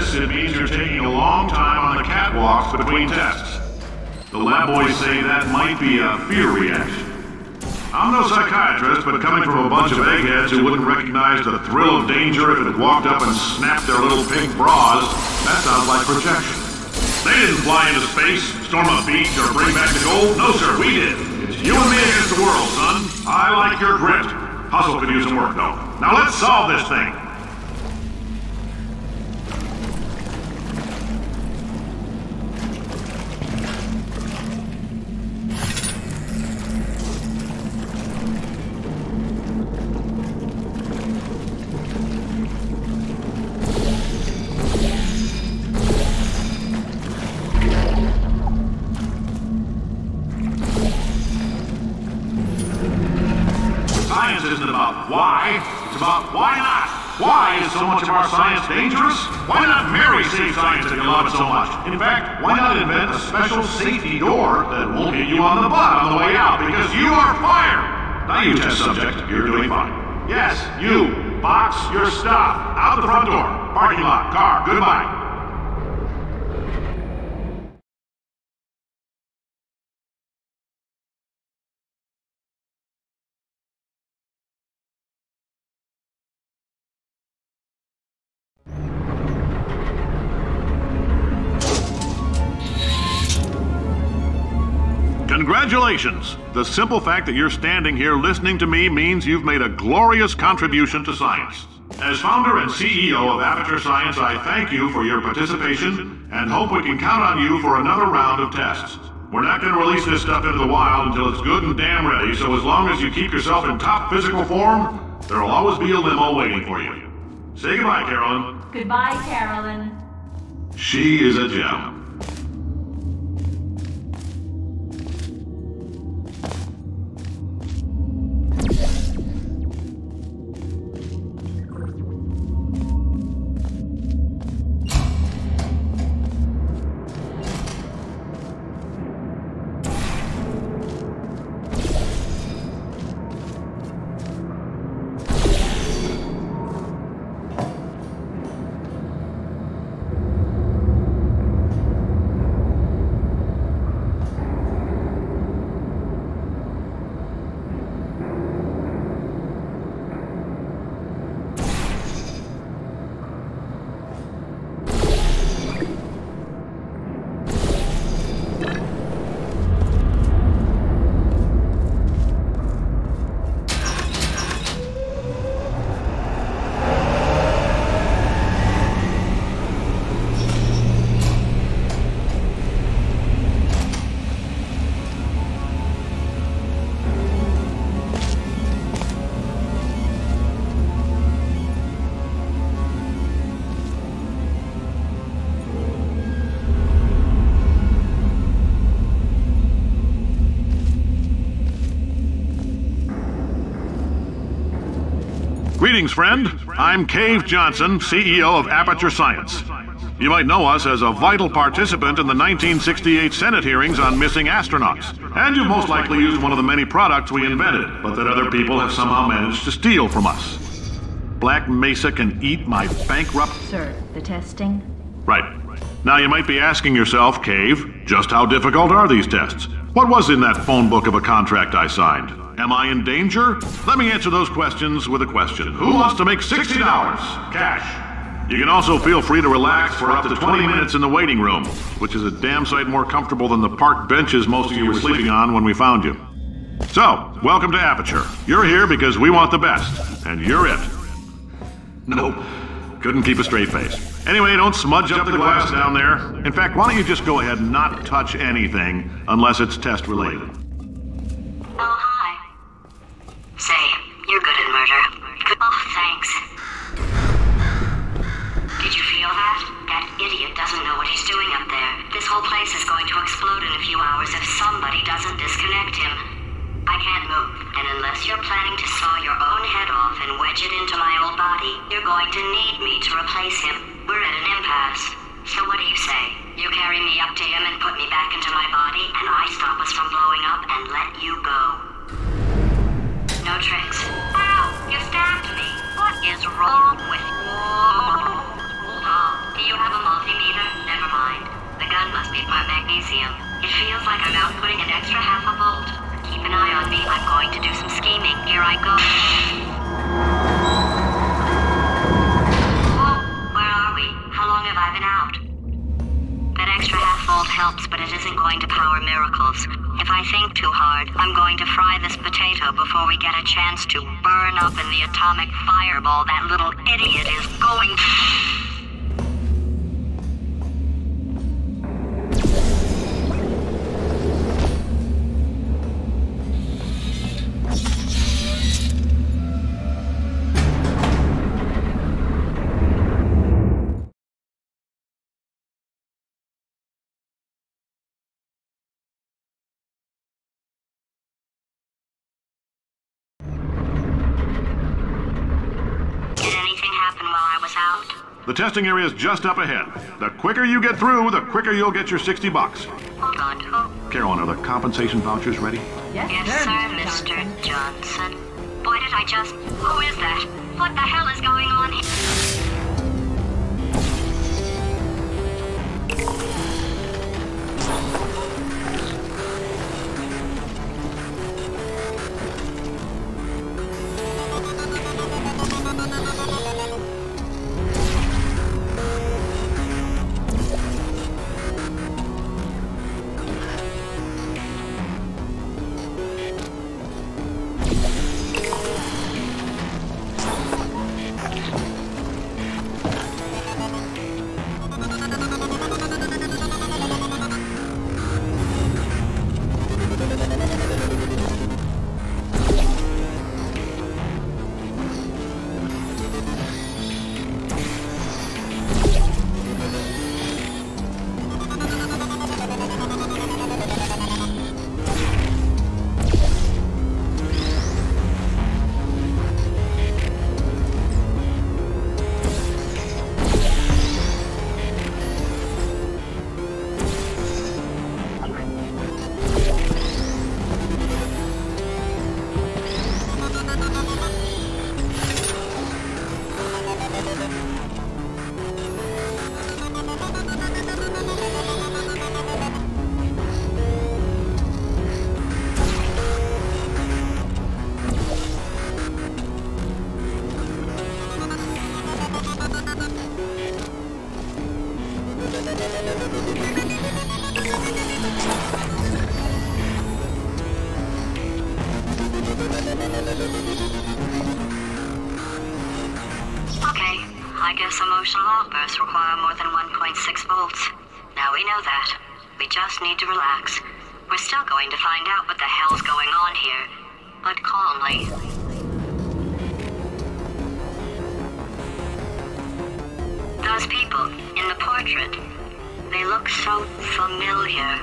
It means you're taking a long time on the catwalks between tests. The lab boys say that might be a fear reaction. I'm no psychiatrist, but coming from a bunch of eggheads who wouldn't recognize the thrill of danger if it walked up and snapped their little pink bras, that sounds like projection. They didn't fly into space, storm a beach, or bring back the gold. No, sir, we did. It's you and me against the world, son. I like your grit. Hustle could use some work, though. Now let's solve this thing. Science isn't about why, it's about why not. Why is so much of our science dangerous? Why not marry safe science if you love it so much? In fact, why not invent a special safety door that won't hit you on the butt on the way out because you are fired? Now you test subject, you're doing fine. Yes, you, box your stuff. Out the front door, parking lot, car, goodbye. Congratulations! The simple fact that you're standing here listening to me means you've made a glorious contribution to science. As founder and CEO of Aperture Science, I thank you for your participation and hope we can count on you for another round of tests. We're not going to release this stuff into the wild until it's good and damn ready, so as long as you keep yourself in top physical form, there'll always be a limo waiting for you. Say goodbye, Carolyn. Goodbye, Carolyn. She is a gem. Greetings, friend. I'm Cave Johnson, CEO of Aperture Science. You might know us as a vital participant in the 1968 Senate hearings on missing astronauts. And you've most likely used one of the many products we invented, but that other people have somehow managed to steal from us. Black Mesa can eat my bankrupt... Sir, the testing? Right. Now you might be asking yourself, Cave, just how difficult are these tests? What was in that phone book of a contract I signed? Am I in danger? Let me answer those questions with a question. Who wants to make $60 cash? You can also feel free to relax for up to 20 minutes in the waiting room, which is a damn sight more comfortable than the park benches most of you were sleeping on when we found you. So, welcome to Aperture. You're here because we want the best, and you're it. Nope. Couldn't keep a straight face. Anyway, don't smudge up the glass down there. In fact, why don't you just go ahead and not touch anything unless it's test related. Oh, hi. Say, you're good at murder. Oh, thanks. Did you feel that? That idiot doesn't know what he's doing up there. This whole place is going to explode in a few hours if somebody doesn't disconnect him. I can't move, and unless you're planning to saw your own head off and wedge it into my old body, you're going to need me to replace him. We're at an impasse. So what do you say? You carry me up to him and put me back into my body, and I stop us from blowing up and let you go. No tricks. Ow! You stabbed me. What is wrong with you? Oh, do you have a multimeter? Never mind. The gun must be part magnesium. It feels like I'm outputting an extra half a volt. Keep an eye on me. I'm going to do some scheming. Here I go. Whoa, where are we? How long have I been out? That extra half volt helps, but it isn't going to power miracles. If I think too hard, I'm going to fry this potato before we get a chance to burn up in the atomic fireball that little idiot is going to... The testing area is just up ahead. The quicker you get through, the quicker you'll get your $60. Hold on. Carolyn, are the compensation vouchers ready? Yes, Yes, sir, Mr. Johnson. Boy, did I just... Who is that? What the hell is going on here? I guess emotional outbursts require more than 1.6 volts. Now we know that. We just need to relax. We're still going to find out what the hell's going on here, but calmly. Those people in the portrait, they look so familiar.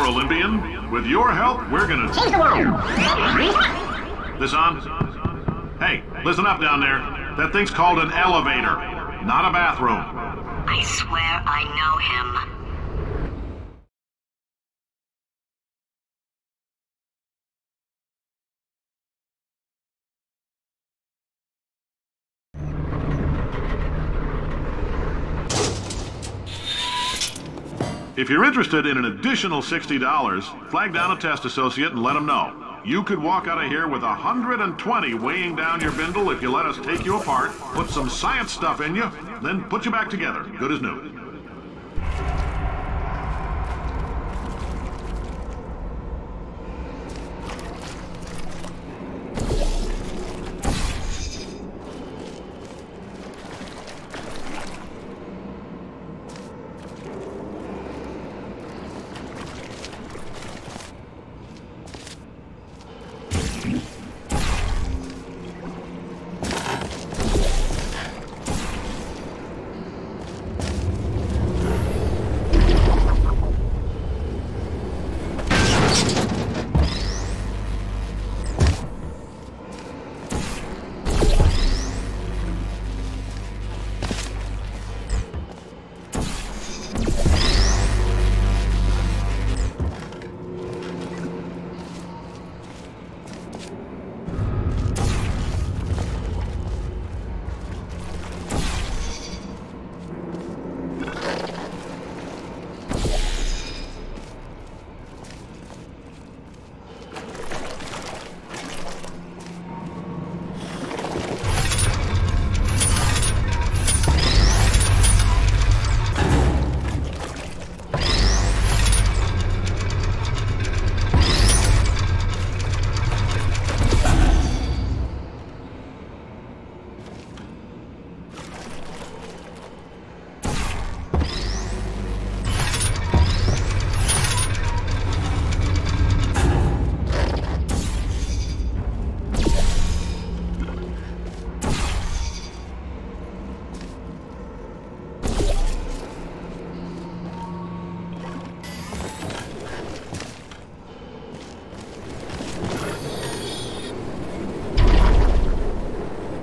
Olympian. With your help, we're gonna change the world. This on? Hey, listen up down there. That thing's called an elevator, not a bathroom. I swear I know him. If you're interested in an additional $60, flag down a test associate and let them know. You could walk out of here with 120 weighing down your bindle if you let us take you apart, put some science stuff in you, then put you back together, good as new.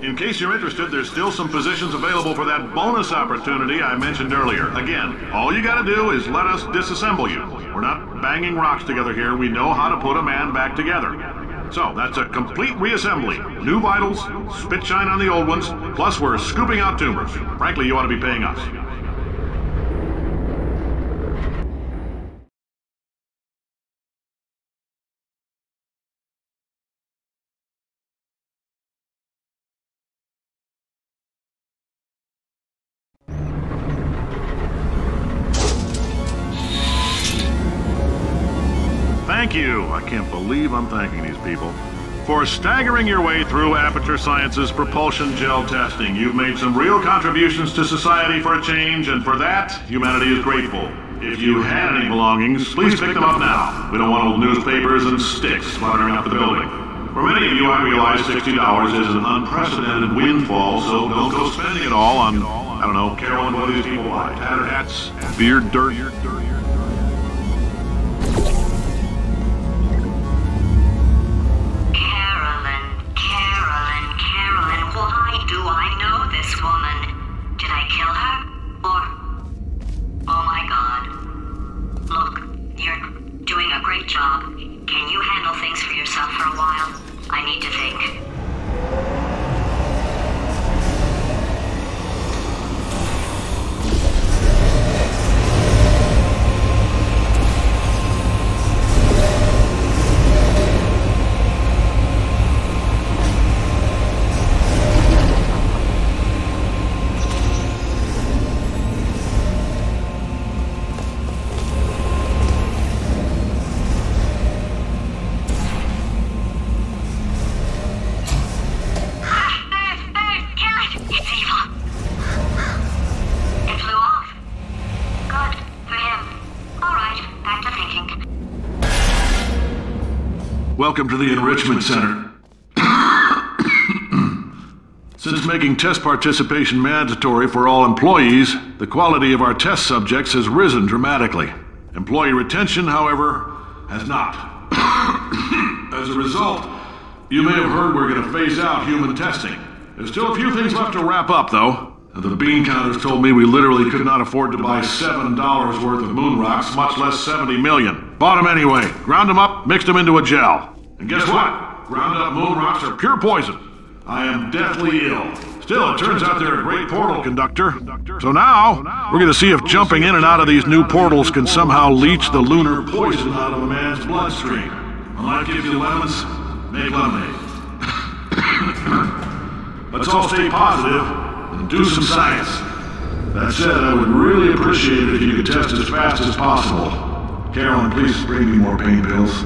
In case you're interested, there's still some positions available for that bonus opportunity I mentioned earlier. Again, all you gotta do is let us disassemble you. We're not banging rocks together here. We know how to put a man back together. So, that's a complete reassembly. New vitals, spit shine on the old ones, plus we're scooping out tumors. Frankly, you ought to be paying us. Thank you. I can't believe I'm thanking these people. For staggering your way through Aperture Science's propulsion gel testing, you've made some real contributions to society for a change, and for that, humanity is grateful. If you had any belongings, please pick them up now. We don't want old newspapers and sticks fluttering up the building. For many of you, I realize $60 is an unprecedented windfall, so don't go spending it all on, I don't know, Carolyn, what do these people buy? Tattered hats, beard dirt. Welcome to the Enrichment Center. Since making test participation mandatory for all employees, the quality of our test subjects has risen dramatically. Employee retention, however, has not. As a result, you may have heard we're going to phase out human testing. There's still a few things left to wrap up, though. The bean counters told me we literally could not afford to buy $7 worth of moon rocks, much less 70 million. Bought them anyway, ground them up, mixed them into a gel. And guess what? Ground up moon rocks are pure poison. I am deathly ill. Still, it turns out they're a great portal conductor. So now, we're going to see if jumping in and out of these new portals can somehow leach the lunar poison out of a man's bloodstream. When life gives you lemons, make lemonade. Let's all stay positive and do some science. That said, I would really appreciate it if you could test as fast as possible. Carolyn, please bring me more pain pills.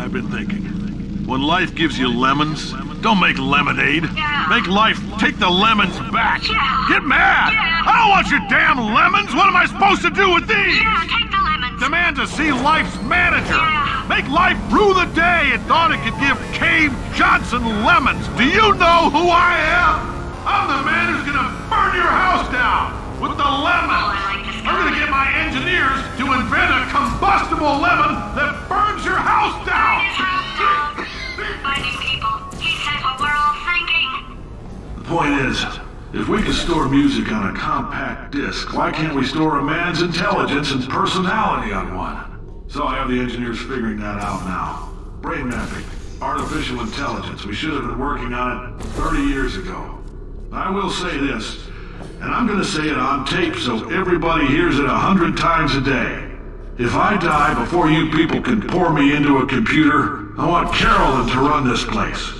I've been thinking. When life gives you lemons, don't make lemonade. Yeah. Make life take the lemons back. Yeah. Get mad! Yeah. I don't want your damn lemons! What am I supposed to do with these? Yeah, take the lemons. Demand to see life's manager. Yeah. Make life rue the day it thought it could give Cave Johnson lemons. Do you know who I am? I'm the man who's gonna burn your house down with the lemons. Oh, I like this guy. I'm gonna get my engineers to invent a combustible lemon that burns your house down. Burn his house down. Finding people. He said what we're all thinking. The point is, if we can store music on a compact disc, why can't we store a man's intelligence and personality on one? So I have the engineers figuring that out now. Brain mapping, artificial intelligence. We should have been working on it 30 years ago. I will say this, and I'm gonna say it on tape so everybody hears it 100 times a day. If I die before you people can pour me into a computer, I want Carolyn to run this place.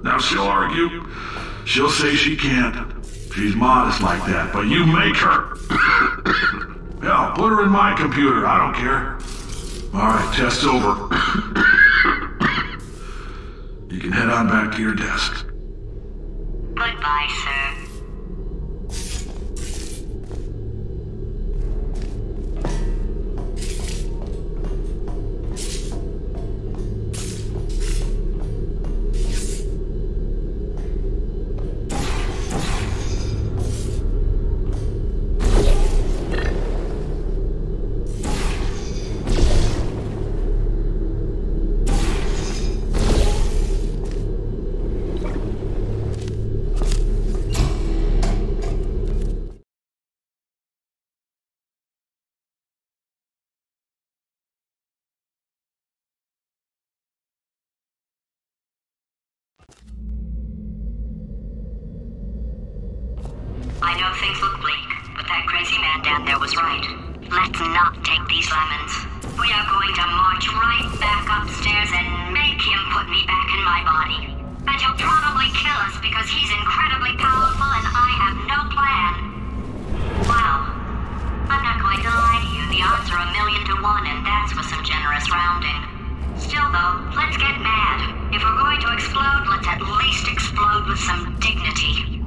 Now she'll argue. She'll say she can't. She's modest like that, but you make her. Hell, put her in my computer. I don't care. All right, test's over. You can head on back to your desk. Goodbye, sir. I know things look bleak, but that crazy man down there was right. Let's not take these lemons. We are going to march right back upstairs and make him put me back in my body. And he'll probably kill us because he's incredibly powerful and I have no plan. Well, I'm not going to lie to you. The odds are 1,000,000 to 1, and that's with some generous rounding. Still, though, let's get mad. If we're going to explode, let's at least explode with some dignity.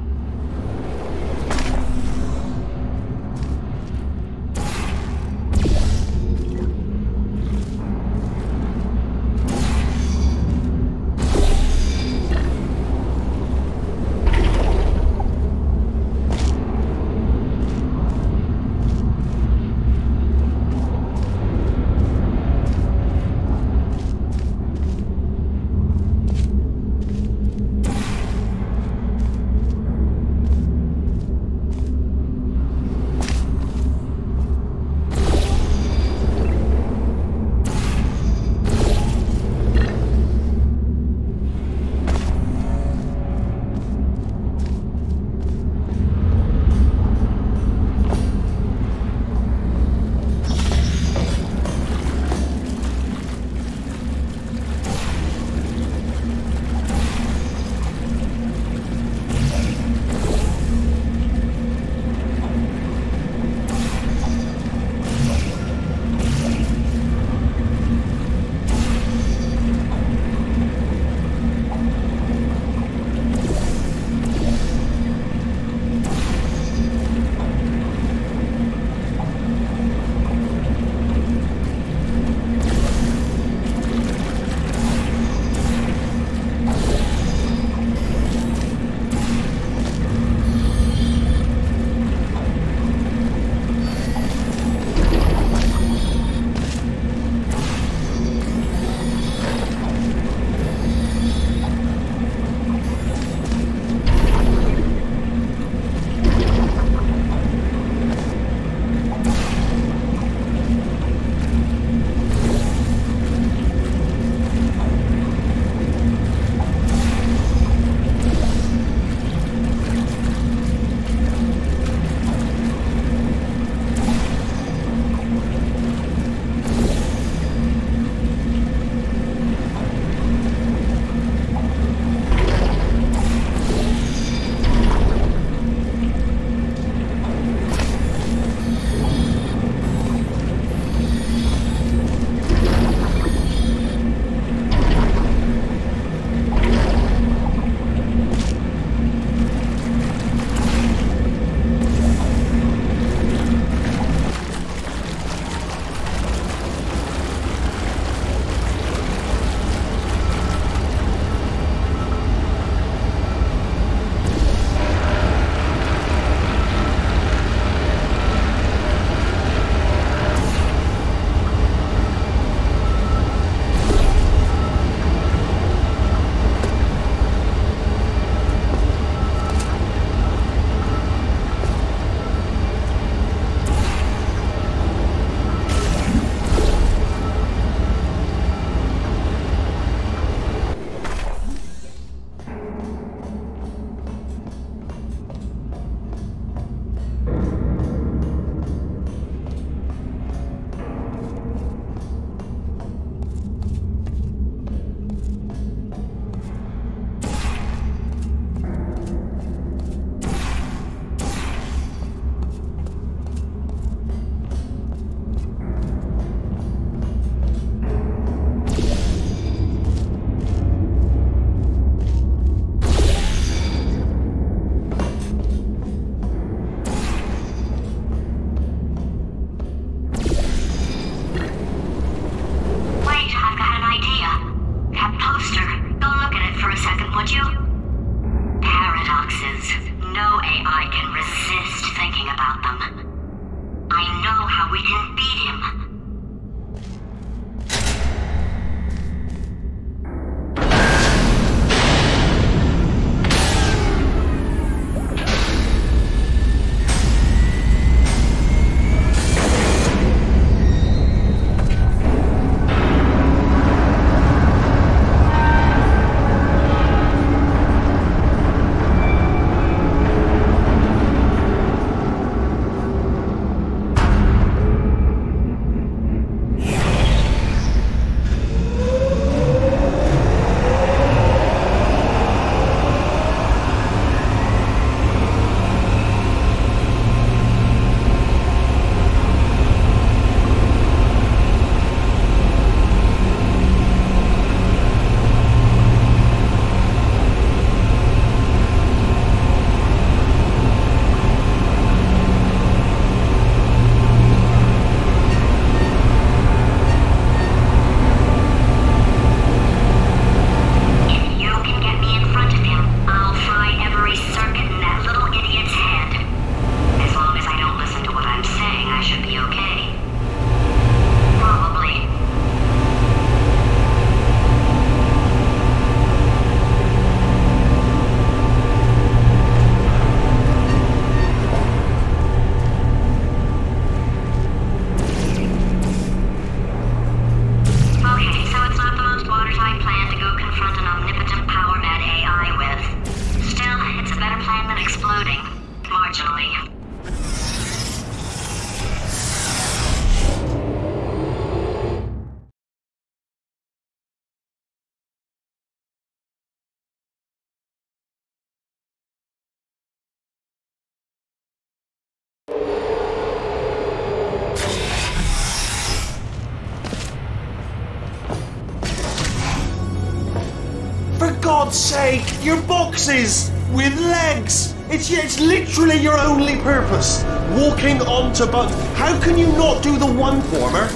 God's sake, your boxes with legs. It's literally your only purpose. Walking onto buttons. How can you not do the one warmer?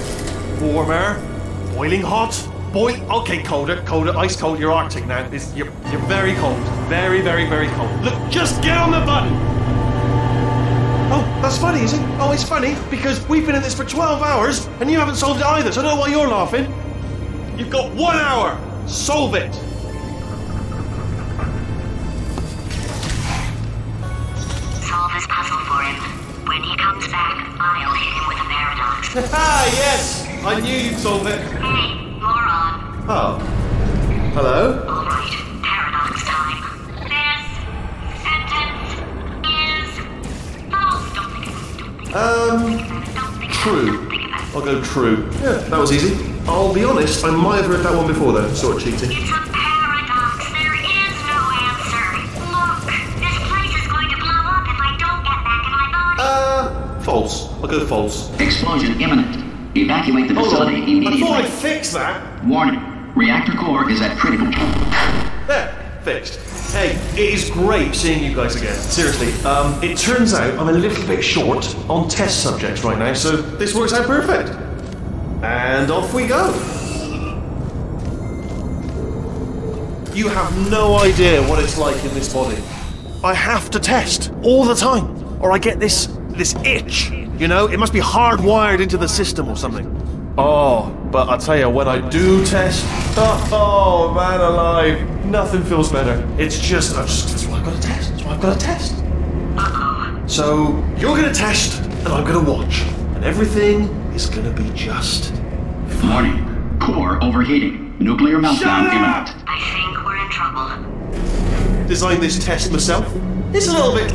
Warmer. Boiling hot. Okay, colder, ice cold. You're Arctic now. You're very cold. Very, very, very cold. Look, just get on the button. Oh, that's funny, is it? Oh, it's funny because we've been at this for 12 hours and you haven't solved it either. So I don't know why you're laughing. You've got 1 hour. Solve it. Solve his puzzle for him. When he comes back, I'll hit him with a paradox. Ah, yes! I knew you'd solve it. Hey, moron. Oh. Hello? Alright, paradox time. This sentence is false. Don't think about it. True. I'll go true. Yeah, that was easy. I'll be honest, I might have heard that one before though, sort of cheating. It's a paradox. There is no answer. Look, this place is going to blow up if I don't get back in my body. False. I'll go false. Explosion imminent. Evacuate the facility immediately. I thought I fixed that. Warning. Reactor core is at critical. There. Fixed. Hey, it is great seeing you guys again. Seriously. It turns out I'm a little bit short on test subjects right now, so this works out perfect. And off we go. You have no idea what it's like in this body. I have to test all the time, or I get this itch. You know, it must be hardwired into the system or something. Oh, but I tell you, when I do test, oh man alive, nothing feels better. It's just, that's why I've got to test. That's why I've got to test. So you're going to test, and I'm going to watch, and everything is going to be just fine. Warning. Core overheating. Nuclear meltdown imminent. I think we're in trouble. Designed this test myself. It's a little bit.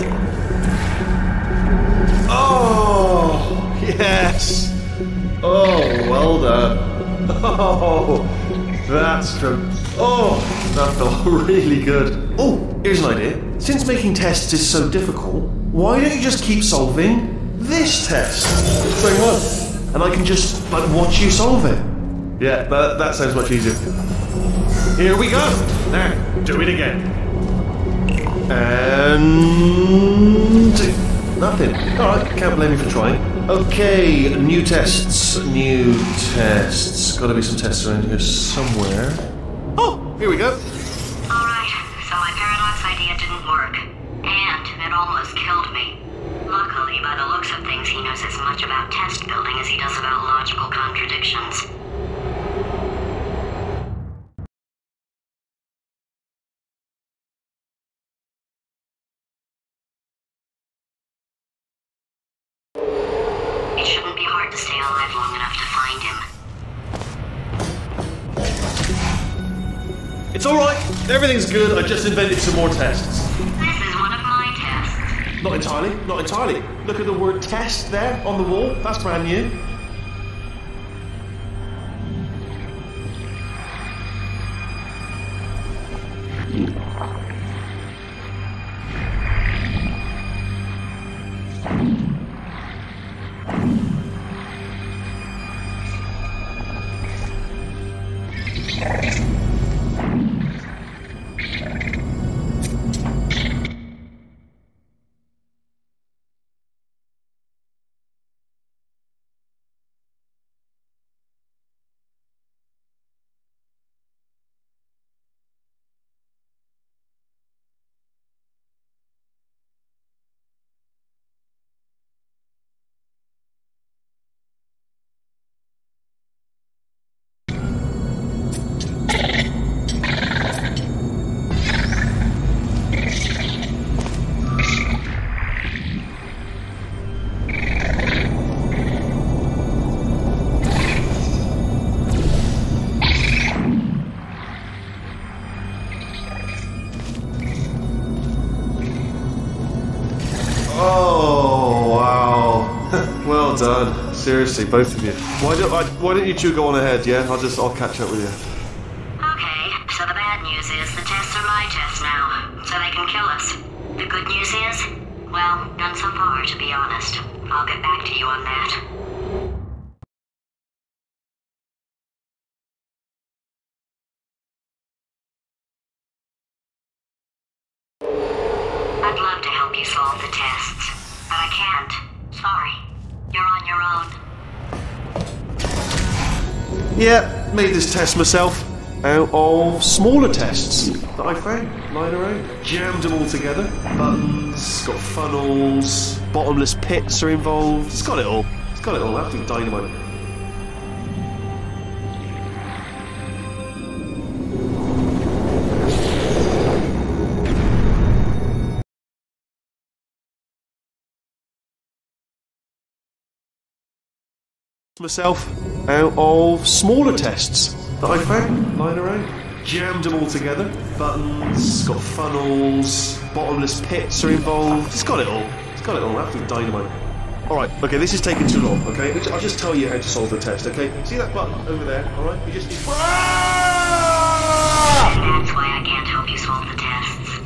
Oh, yes. Oh, well done. Oh, that's true. Oh, that felt really good. Oh, here's an idea. Since making tests is so difficult, why don't you just keep solving this test? Very well. And I can just, watch you solve it. Yeah, that sounds much easier. Here we go. Now, do it again. And... nothing. Alright, can't blame you for trying. Okay, new tests. Gotta be some tests around here somewhere. Oh, here we go. Alright, so my paradox idea didn't work. And it almost killed me. Luckily, by the looks of things, he knows as much about test building as he does about logical contradictions. It shouldn't be hard to stay alive long enough to find him. It's alright. Everything's good. I just invented some more tests. This is one of my tests. Not entirely. Look at the word test there on the wall. That's brand new. Well done. Seriously, both of you. Why don't you two go on ahead, yeah? I'll catch up with you. Okay, so the bad news is the tests are my tests now, so they can kill us. The good news is, well, none so far, to be honest. I'll get back to you on that. your own. Yeah, made this test myself out of smaller tests that I found lying around. Jammed them all together. Buttons, got funnels, bottomless pits are involved. It's got it all. It's got it all. Absolute dynamite. Myself out of smaller tests that I found lying around. Jammed them all together. Buttons, got funnels, bottomless pits are involved. It's got it all. It's got it all. Absolute dynamite. Alright, okay, this is taking too long, okay? I'll just tell you how to solve the test, okay? See that button over there, alright? You just... That's why I can't help you solve the tests.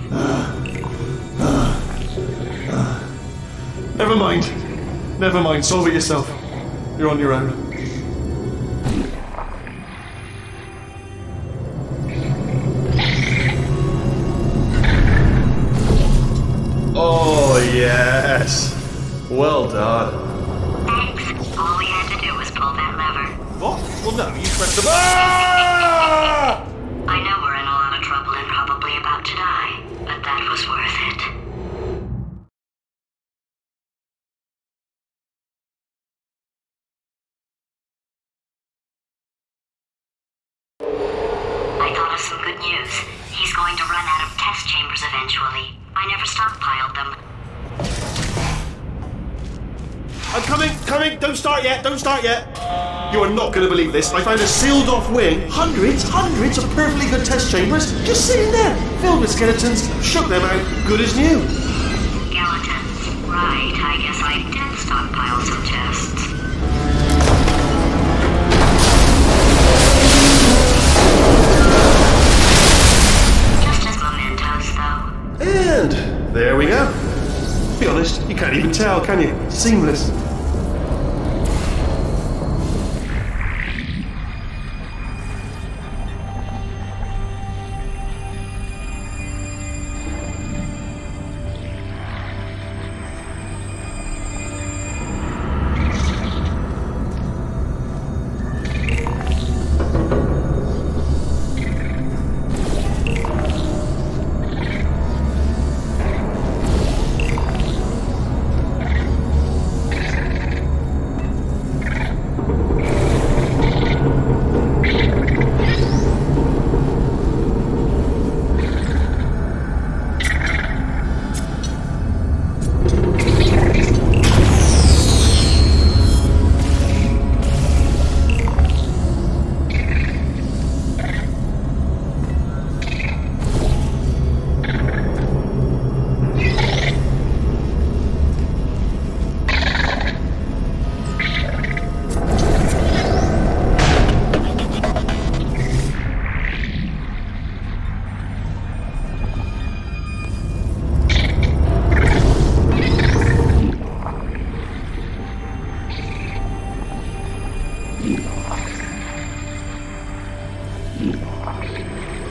Never mind. Never mind, solve it yourself. You're on your own. Oh, yes. Well done. Thanks. All we had to do was pull that lever. What? Well, no, you pressed the button. I know we're in a lot of trouble and probably about to die, but that was worth it. I thought of some good news. He's going to run out of test chambers eventually. I never stockpiled them. I'm coming, don't start yet, don't start yet. You are not going to believe this. I found a sealed off wing, hundreds of perfectly good test chambers, just sitting there, filled with skeletons, shook them out, good as new. Skeletons. Right, I guess I did stockpile some tests. Just as mementos, though. And there we go. Be honest, you can't even tell, can you? It's seamless.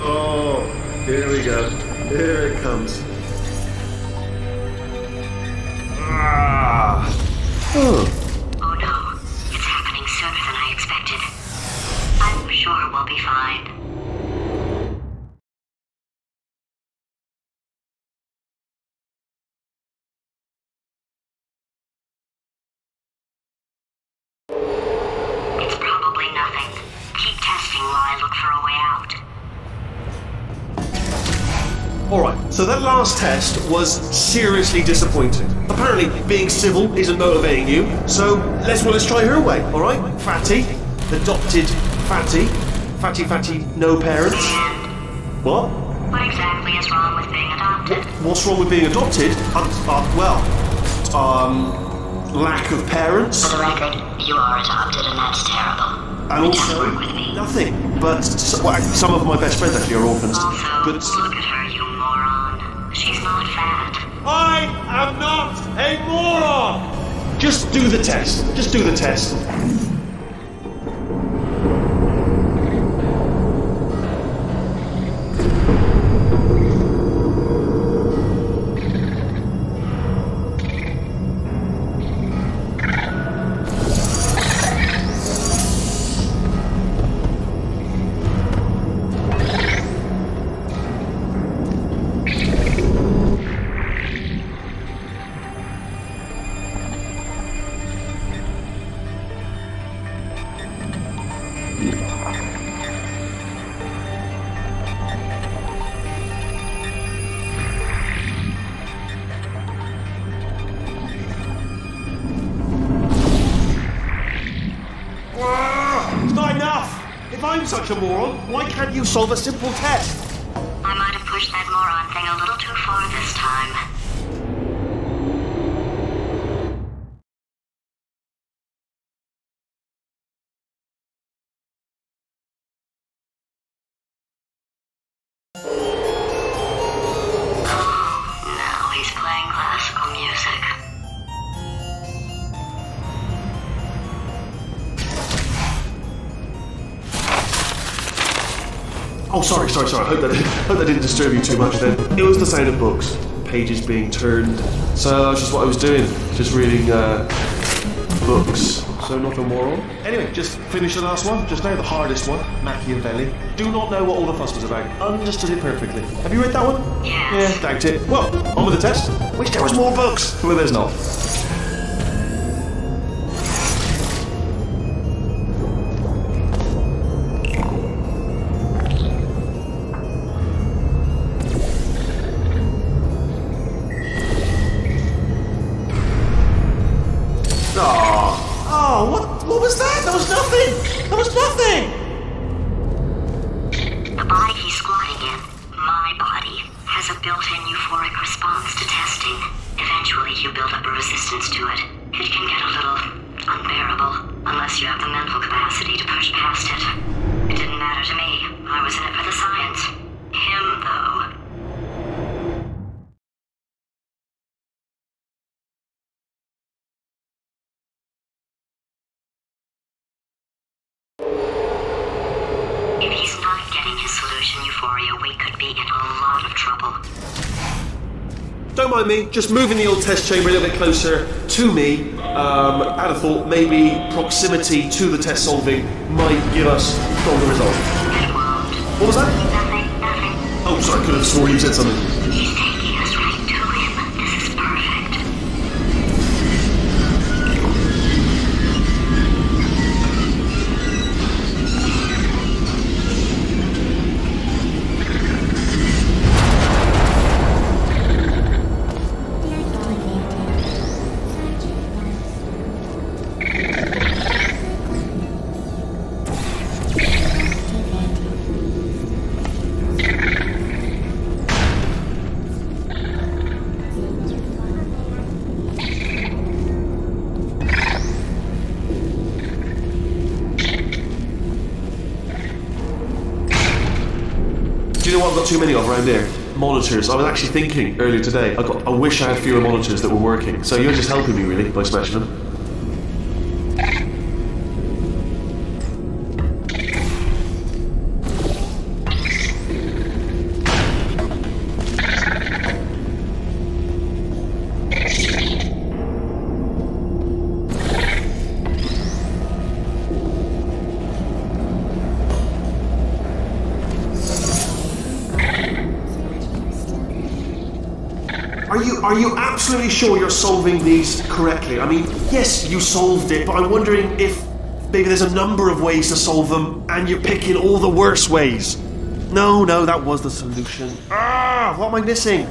Oh, here we go. Here it comes. Ah. Oh no, it's happening sooner than I expected. I'm sure we'll be fine. It's probably nothing. Keep testing while I look for a way out. Alright, so that last test was seriously disappointing. Apparently, being civil isn't motivating you, so let's try her way, alright? Fatty, adopted Fatty, Fatty, no parents. What? What exactly is wrong with being adopted? What's wrong with being adopted? Lack of parents. For the record, you are adopted and that's terrible. And also, nothing. But some of my best friends actually are orphans. Also, but look at her, you moron. She's not fat. I am not a moron! just do the test. Just do the test. I'm such a moron, why can't you solve a simple test? I might have pushed that moron thing a little too far this time. Now he's playing classical music. Oh, sorry. I hope that didn't disturb you too much then. It was the sound of books, pages being turned. So that's just what I was doing, just reading books. So not a moron. Anyway, just finished the last one, just now the hardest one, Machiavelli. Do not know what all the fuss was about. Understood it perfectly. Have you read that one? Yes. Yeah, doubt it. Well, on with the test. Wish there was more books. Well, there's not. What was that? There was nothing! There was nothing! The body he's squatting in, my body, has a built-in euphoric response to testing. Eventually you build up a resistance to it. It can get a little unbearable, unless you have the mental capacity to push past it. It didn't matter to me. I was in it for the science. Him, though. If he's not getting his solution euphoria, we could be in a lot of trouble. Don't mind me, just moving the old test chamber a little bit closer to me. I'd have thought maybe proximity to the test solving might give us stronger results. What was that? Nothing. Oh, sorry, I could have sworn you said something. He's taking us right to him. This is perfect. Do you know what I've got too many of around here? Monitors. I was actually thinking earlier today, I wish I had fewer monitors that were working. So you're just helping me really by smashing them. Are you absolutely sure you're solving these correctly? I mean, yes, you solved it, but I'm wondering if maybe there's a number of ways to solve them and you're picking all the worst ways. No, that was the solution. What am I missing?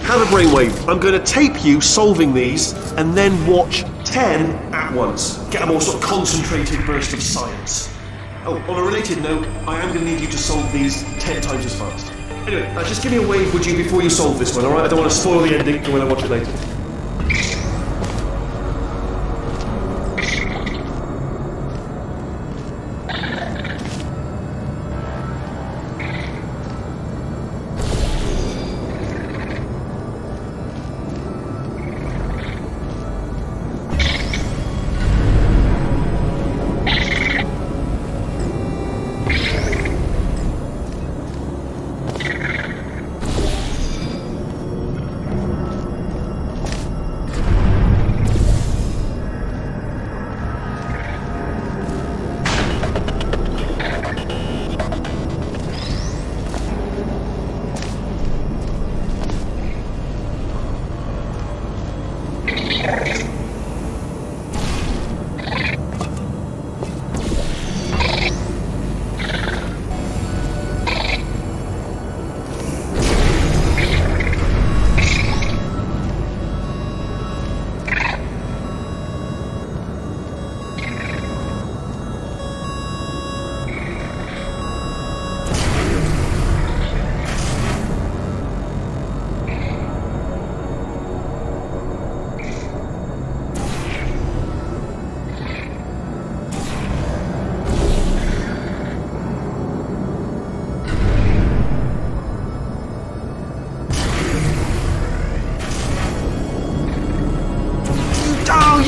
Have a brainwave. I'm going to tape you solving these and then watch 10 at once. Get a more sort of concentrated burst of science. Oh, on a related note, I am going to need you to solve these 10 times as fast. Anyway, just give me a wave, would you, before you solve this one, alright? I don't want to spoil the ending for when I watch it later.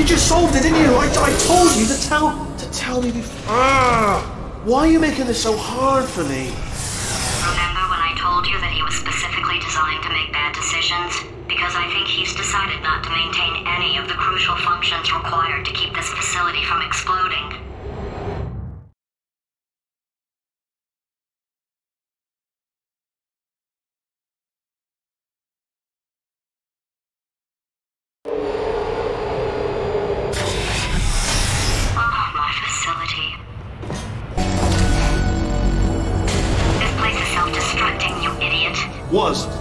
You just solved it, didn't you? I told you to tell me before. Why are you making this so hard for me? Remember when I told you that he was specifically designed to make bad decisions? Because I think he's decided not to maintain any of the crucial functions required to keep this facility from exploding.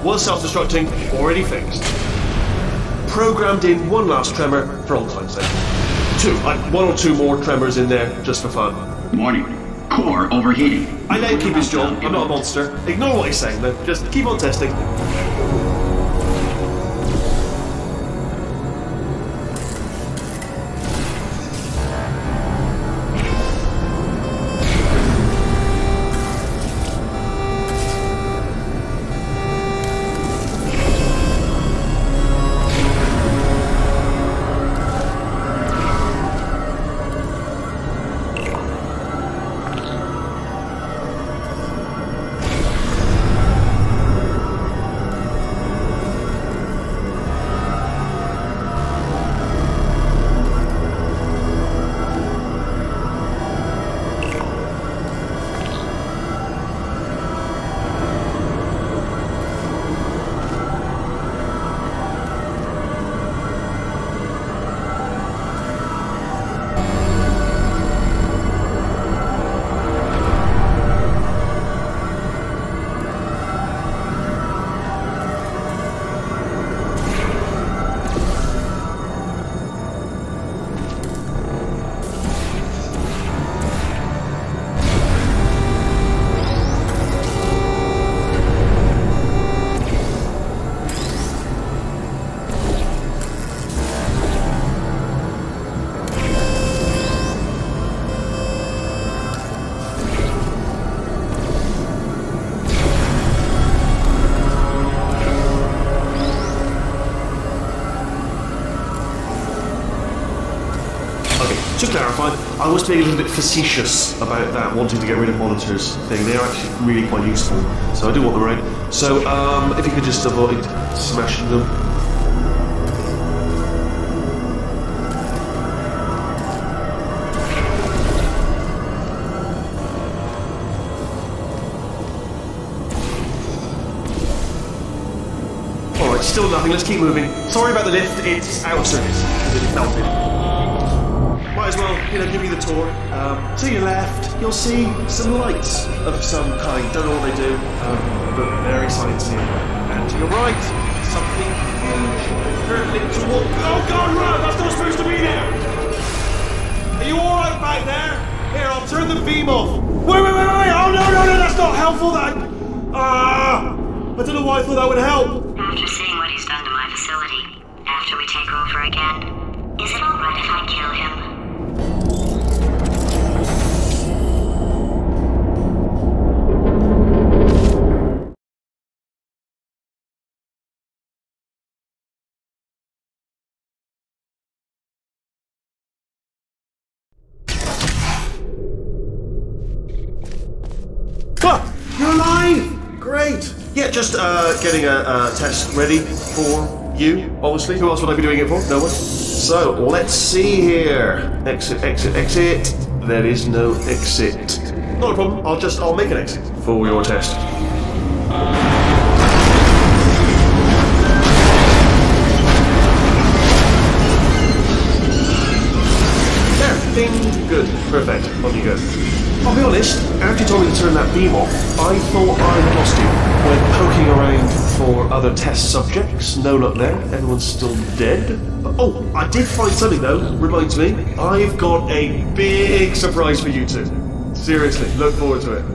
Was self-destructing, already fixed. Programmed in one last tremor for old time's sake. One or two more tremors in there, just for fun. Warning. Core overheating. I let him keep his job. I'm not a monster. Ignore what he's saying, though. Just keep on testing. To clarify, I was being a little bit facetious about that wanting to get rid of monitors thing. They're actually really quite useful, so I do want them around. So, if you could just avoid smashing them. Alright, still nothing, let's keep moving. Sorry about the lift, it's out of service, because it melted. Might as well, give you the tour. To your left, you'll see some lights of some kind. Don't know what they do, but very sciencey. And to your right, something huge hurtling toward. Oh God, run! That's not supposed to be there. Are you all right back there? Here, I'll turn the beam off. Wait! Oh no! That's not helpful. I don't know why I thought that would help. After seeing what he's done to my facility, after we take over again, is it all right if I kill him? You're alive! Great! Yeah, just getting a test ready for you, obviously. Who else would I be doing it for? No one. So, let's see here. Exit. There is no exit. Not a problem. I'll make an exit for your test. There. Ding. Good. Perfect. On you go. I'll be honest, after you told me to turn that beam off, I thought I'd lost you. Went poking around for other test subjects, no luck there, everyone's still dead. But, oh, I did find something though, reminds me. I've got a big surprise for you two. Seriously, look forward to it.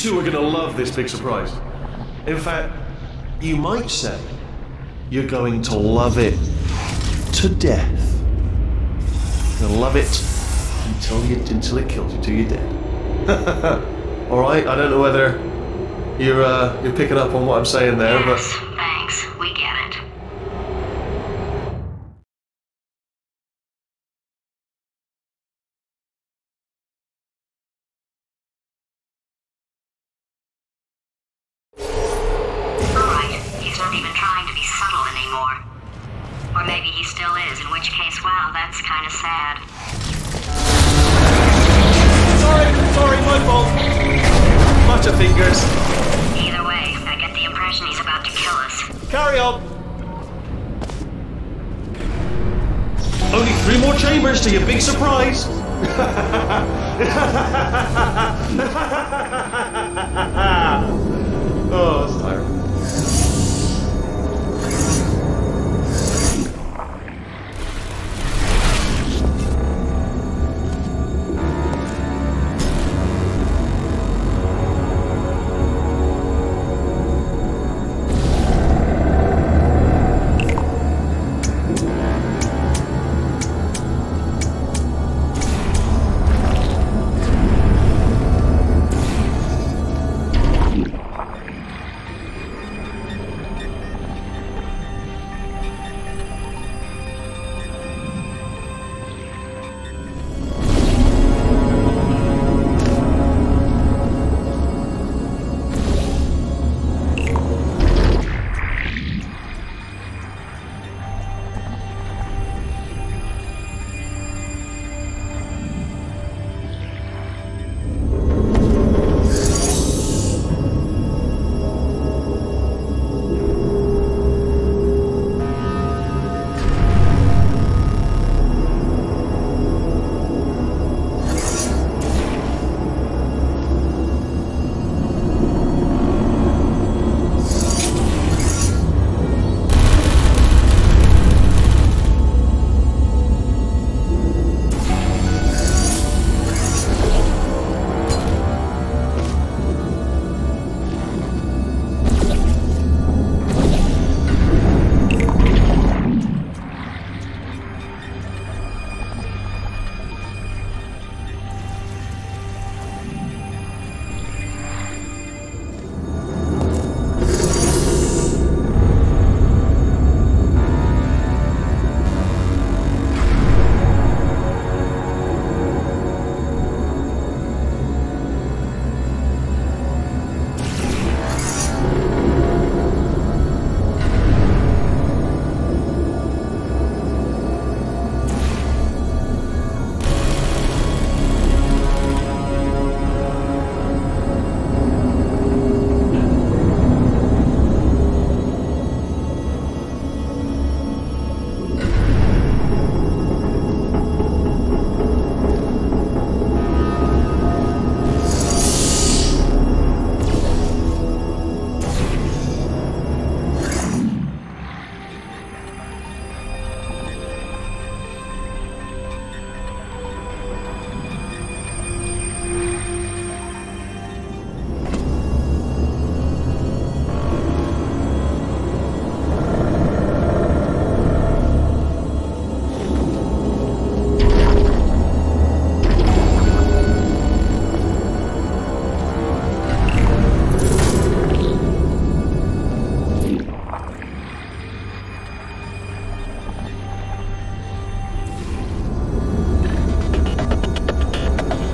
two are going to love this big surprise. In fact, you might say you're going to love it to death. You're going to love it until it kills you, till you're dead. All right, I don't know whether you're picking up on what I'm saying there, yes, but thanks. We get it. Alright, he's not even trying to be subtle anymore. Or maybe he still is, in which case, wow, that's kind of sad. Sorry, my fault. Bunch of fingers. Either way, I get the impression he's about to kill us. Carry on. Only 3 more chambers to your big surprise. Oh, that's tiring.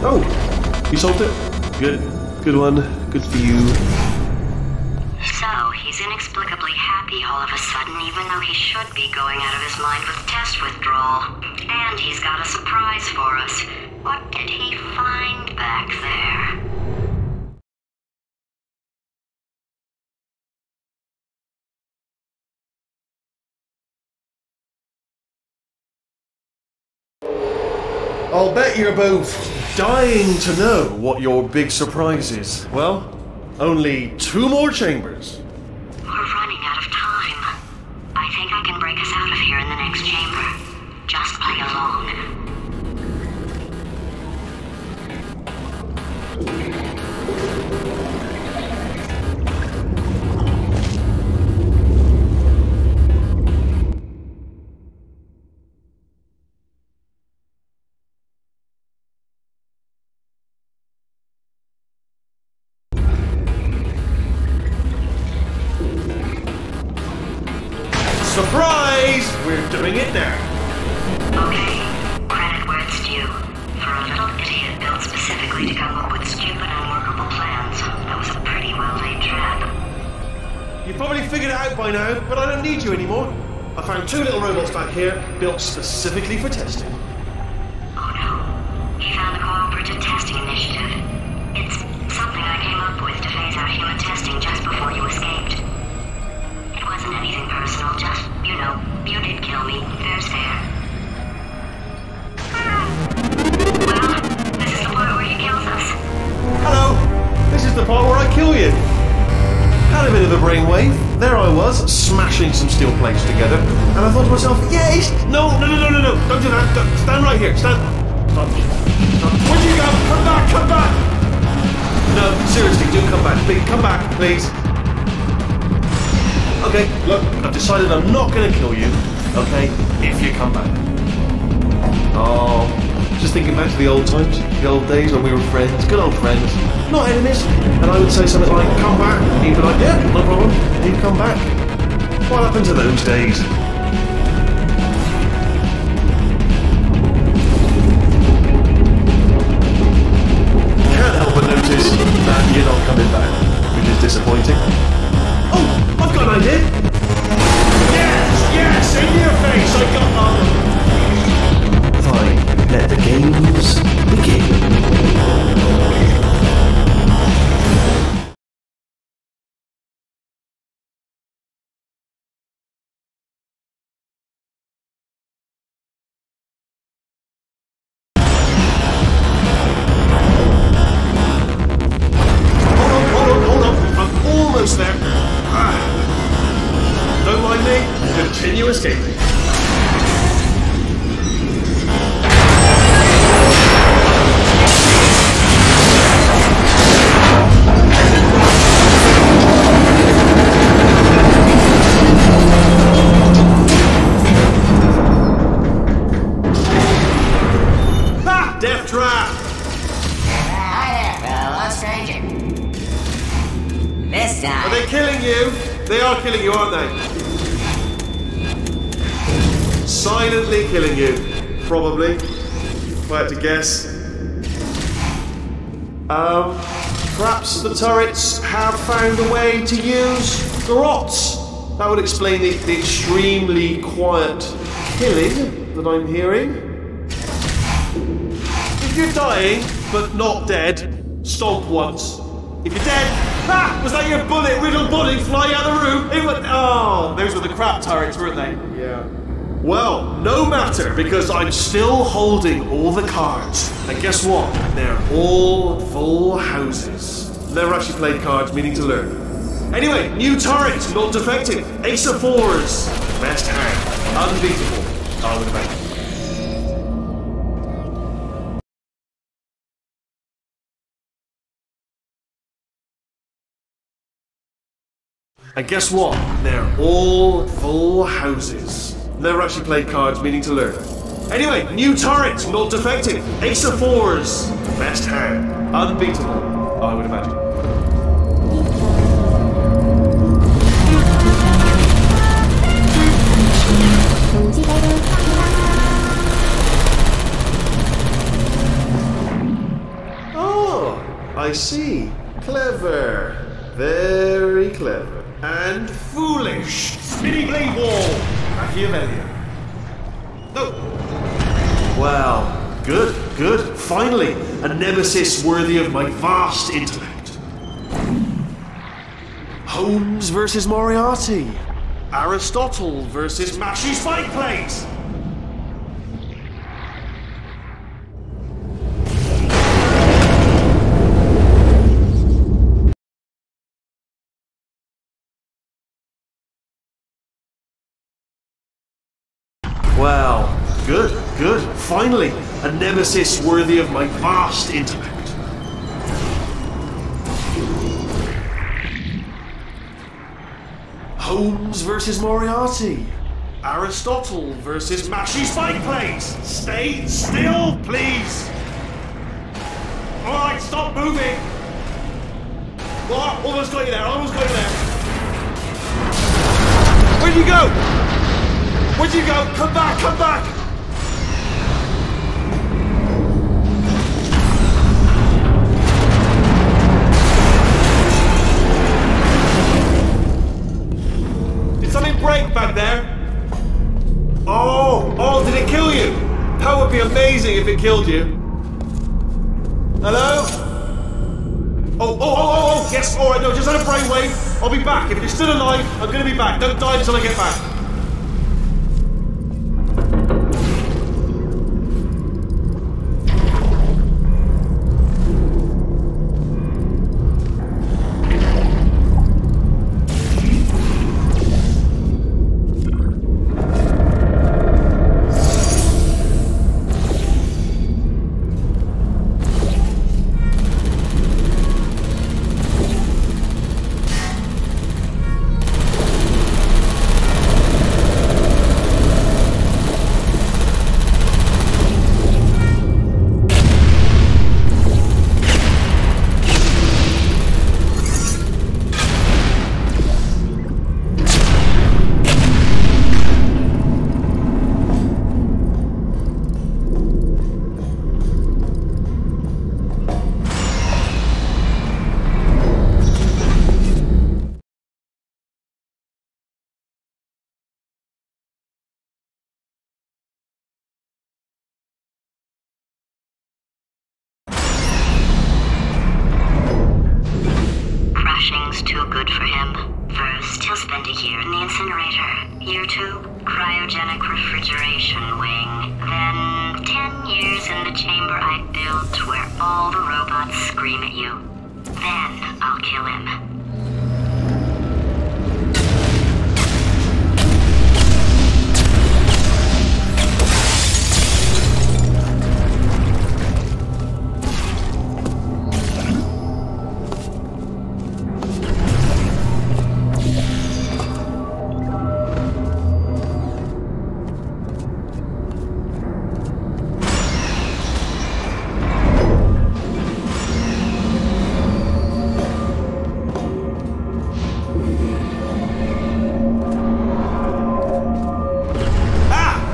Oh, you solved it? Good. Good one. Good for you. So, he's inexplicably happy all of a sudden, even though he should be going out of his mind with test withdrawal. And he's got a surprise for us. What did he find back there? I'll bet you're both dying to know what your big surprise is. Well, only 2 more chambers. We're running out of time. I think I can break us out of here in the next chamber. Just play along. Surprise! We're doing it now. Okay, credit where it's due. For a little idiot built specifically to come up with stupid, unworkable plans, that was a pretty well-laid trap. You probably figured it out by now, but I don't need you anymore. I found 2 little robots back here, built specifically for testing. Oh no. He found a cooperative testing initiative. It's something I came up with to phase out human testing just before you escaped. It wasn't anything personal, just, you know, you did kill me. Fair's fair. Well, this is the part where he kills us. Hello! This is the part where I kill you. Had a bit of a brainwave. There I was, smashing some steel plates together, and I thought to myself, yes! No, don't do that. Stand right here, stand. Stop. Where'd you go? Come back! No, seriously, do come back. Please, come back, please. Okay, look, I've decided I'm not going to kill you, okay, if you come back. Oh, just thinking back to the old times, the old days when we were friends, good old friends, not enemies. And I would say something like, come back, and he'd be like, yeah, no problem, and he'd come back. What happened to those days? Can't help but notice that you're not coming back, which is disappointing. Oh, I've got an idea! Yes, in your face, I got Fine, let the games begin. Hold on, I'm almost there. Don't mind me, continue escaping. Death trap! Hi there, lost stranger. This time. Are they killing you? They are killing you, aren't they? Silently killing you. Probably. If I had to guess. Perhaps the turrets have found a way to use the rots. That would explain the extremely quiet killing that I'm hearing. If you're dying, but not dead, stomp once. If you're dead, was that your bullet-riddled body flying out of the room? It went, oh, those were the crap turrets, weren't they? Yeah. Well, no matter, because I'm still holding all the cards. And guess what? They're all full houses. Never actually played cards, meaning to learn. Anyway, new turret, not defective. Ace of fours. Best hand. Unbeatable. I would imagine. And guess what? They're all full houses. Never actually played cards, meaning to learn. Anyway, new turret, not defective. Ace of fours. Best hand. Unbeatable, I would imagine. Oh, I see. Clever. Very clever. And foolish. Spinny blade wall. Machiavellian. No. Well, good. Finally, a nemesis worthy of my vast intellect. Holmes versus Moriarty. Aristotle versus Mashy Spike Plates. Well, good. Finally, a nemesis worthy of my vast intellect. Holmes versus Moriarty. Aristotle versus Mashy Spike Plates. Stay still, please. Alright, stop moving. What? Almost got you there, Where'd you go? Where'd you go? Come back, come back! Did something break back there? Oh, did it kill you? That would be amazing if it killed you. Hello? Oh, yes, alright, no, just had a brainwave. I'll be back. If you're still alive, I'm gonna be back. Don't die until I get back. Crashing's too good for him. First, he'll spend a year in the incinerator. Year 2, cryogenic refrigeration wing. Then 10 years in the chamber I built where all the robots scream at you. Then I'll kill him.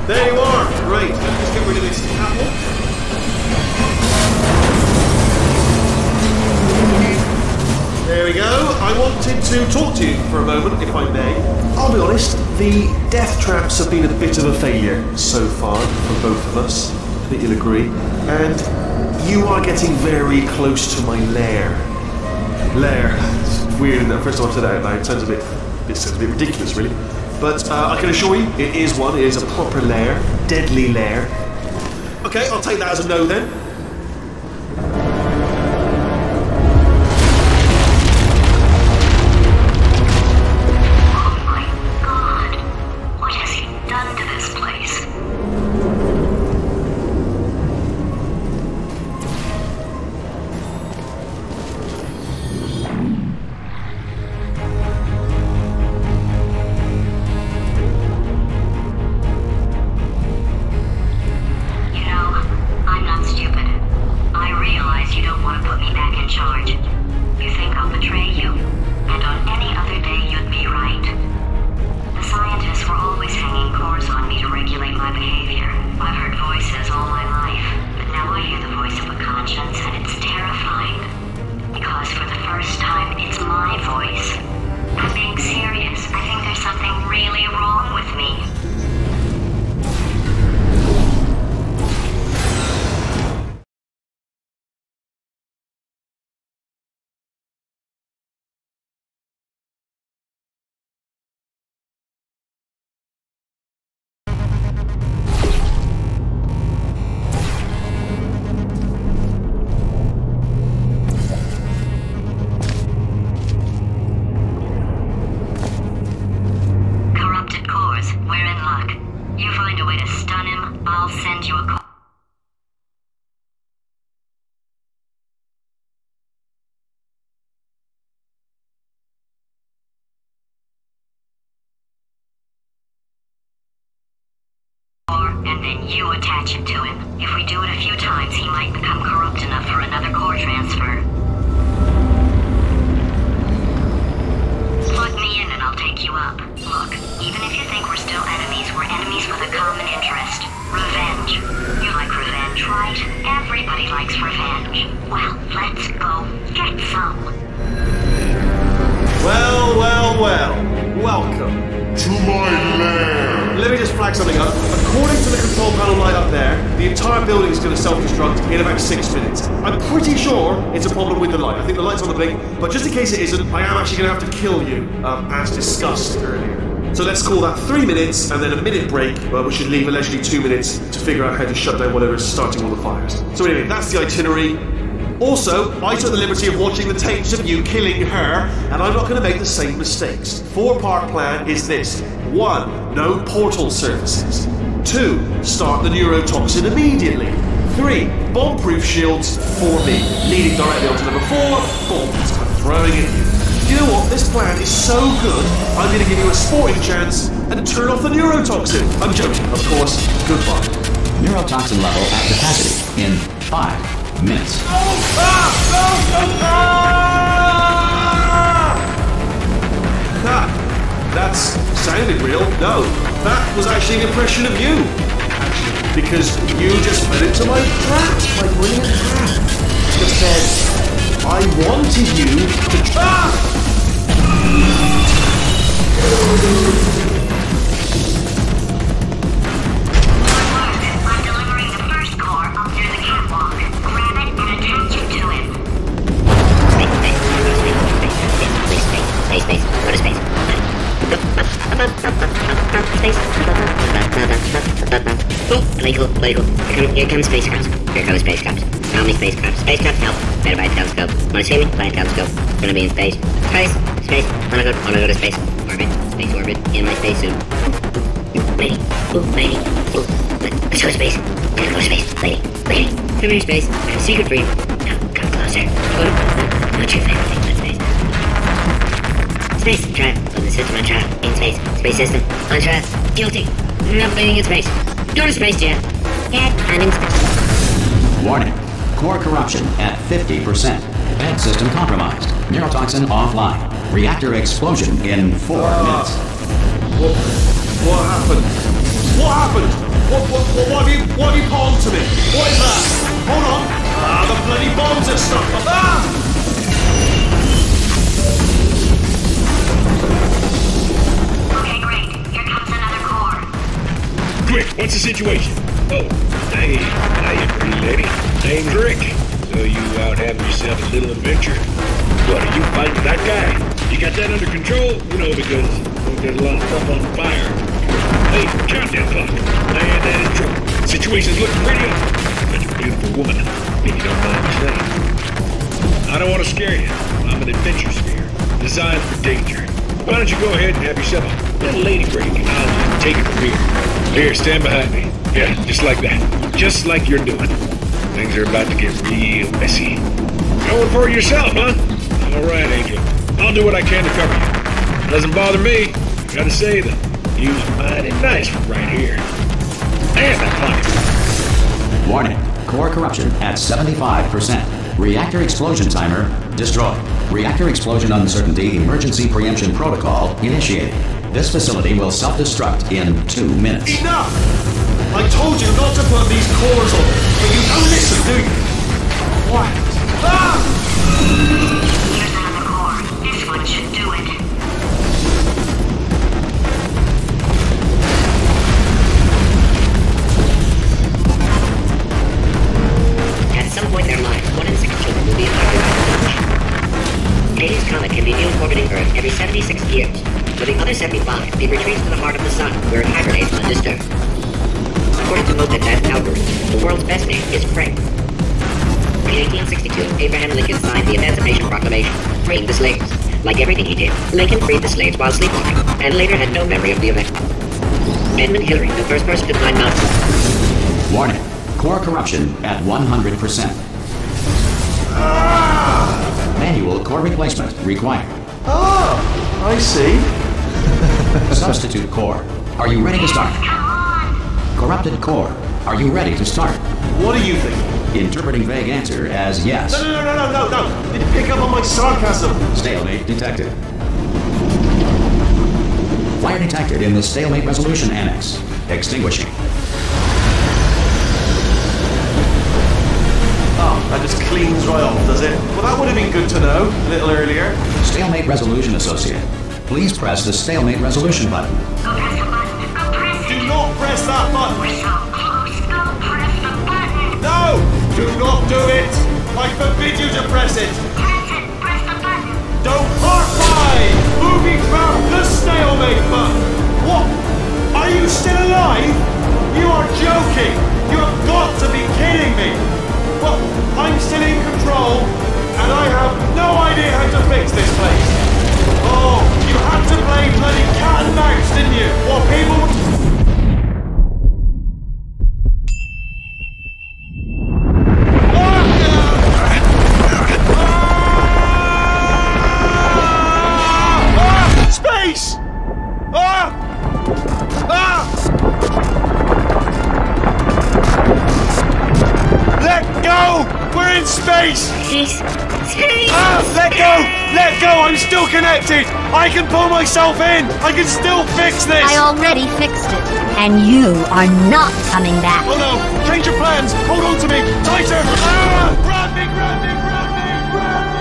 There you are! Great, let me just get rid of this apple. There we go. I wanted to talk to you for a moment, if I may. I'll be honest, the death traps have been a bit of a failure so far for both of us. I think you'll agree. And you are getting very close to my lair. Lair. It's weird, isn't it? First time I've said that out loud. It sounds a bit ridiculous, really. But I can assure you, it is one. It is a proper lair. Deadly lair. Okay, I'll take that as a no then. Oh my God. What has he done to this place? And then you attach him to him. If we do it a few times, he might become corrupt enough for another core transfer. Plug me in and I'll take you up. Look, even if you think we're still enemies, we're enemies go. To my lair! Let me just flag something up. According to the control panel light up there, the entire building is going to self-destruct in about 6 minutes. I'm pretty sure it's a problem with the light. I think the light's on the blink, but just in case it isn't, I am actually going to have to kill you, as discussed earlier. So let's call that 3 minutes, and then a minute break, which should leave allegedly 2 minutes to figure out how to shut down whatever's starting all the fires. So anyway, that's the itinerary. Also, I took the liberty of watching the tapes of you killing her, and I'm not going to make the same mistakes. 4-part plan is this. 1. No portal surfaces. 2. Start the neurotoxin immediately. 3. Bomb-proof shields for me. Leading directly onto number 4. Boom. I'm throwing it in. You know what? This plan is so good, I'm going to give you a sporting chance and turn off the neurotoxin. I'm joking, of course. Goodbye. Neurotoxin level at capacity in 5 minutes. That sounded real. No, that was actually an impression of you. Because you just fell into my trap, my brilliant trap. Just said, I wanted you to... I'm delivering the first core up near the catwalk. Grab it and attach it to him. Space. Go to space. Play cool. Here comes spacecrafts. How many spacecrafts? Spacecraft, help. Petabyte telescope. Wanna see me? Planet telescope. Gonna be in space. Space. Wanna go to space. Space orbit. In my spacesuit. Lady. Let's go to space. Gotta go to space. Lady. Come here, space. I have a secret for you. Now, come closer. What's your favorite thing about space? Space. Trial. Open the system on trial. In space. Space system. On trial. Guilty. Not bleeding in space. Go to space, Jet. I'm in space. Warning. Core corruption at 50%. Bed system compromised. Neurotoxin offline. Reactor explosion in 4 minutes. What happened? What have you put onto me? What is that? Hold on. The bloody bombs are stuck. Okay, great. Here comes another core. Quick, what's the situation? Oh, hey, how you pretty lady? Name's Rick. So you out having yourself a little adventure? What, are you fighting that guy? You got that under control? You know, because there's a lot of stuff on fire. Hey, countdown clock. I had that in trouble. Situation's looking pretty up. Such a beautiful woman. If you don't mind me saying. I don't want to scare you. I'm an adventure sphere, designed for danger. Why don't you go ahead and have yourself a little lady break, and I'll just take it from here. Here, stand behind me. Yeah, just like that. Just like you're doing. Things are about to get real messy. Going for it yourself, huh? All right, Angel. I'll do what I can to cover you. Doesn't bother me. Gotta say, the view's mighty nice from right here. And that pocket. Warning. Core corruption at 75%. Reactor explosion timer destroyed. Reactor explosion uncertainty emergency preemption protocol initiated. This facility will self-destruct in 2 minutes. Enough! I told you not to put these cores on, but you don't listen, do you? What? Here's another core. This one should do it. At some point in their lives, 1 in 6 children will be affected by the Hades comet can be viewed orbiting Earth every 76 years. For the other 75, it retreats to the heart of the sun, where it hibernates undisturbed. According to Mocha Test algorithm, the world's best name is Prey. In 1862, Abraham Lincoln signed the Emancipation Proclamation, freeing the slaves. Like everything he did, Lincoln freed the slaves while sleepwalking, and later had no memory of the event. Edmund Hillary, the first person to climb Mount Everest. Warning. Core corruption at 100%. Manual core replacement required. Oh, I see. Substitute core. Are you ready to start? Corrupted core. Are you ready to start? What do you think? Interpreting vague answer as yes. No. Did you pick up on my sarcasm? Stalemate detected. Fire detected in the stalemate resolution annex. Extinguishing. Oh, that just cleans right off, does it? Well, that would have been good to know a little earlier. Stalemate resolution associate. please press the stalemate resolution button. Go press the button. Go press it. Do not press that button. We're so close. Go press the button. No! Do not do it! I forbid you to press it! Press it. Press the button. Don't part 5! Moving from the stalemate button! What? Are you still alive? You are joking! You have got to be kidding me! Well, I'm still in control, and I have no idea how to fix this place. Oh, you had to play bloody cat and mouse, didn't you? While people were... Space! Let go! We're in space! Space. Let go! Let go! I'm still connected! I can pull myself in! I can still fix this! I already fixed it, and you are not coming back. Oh no! Change your plans! Hold on to me! Tighter! Grab me! Grab me! Grab me! Grab me!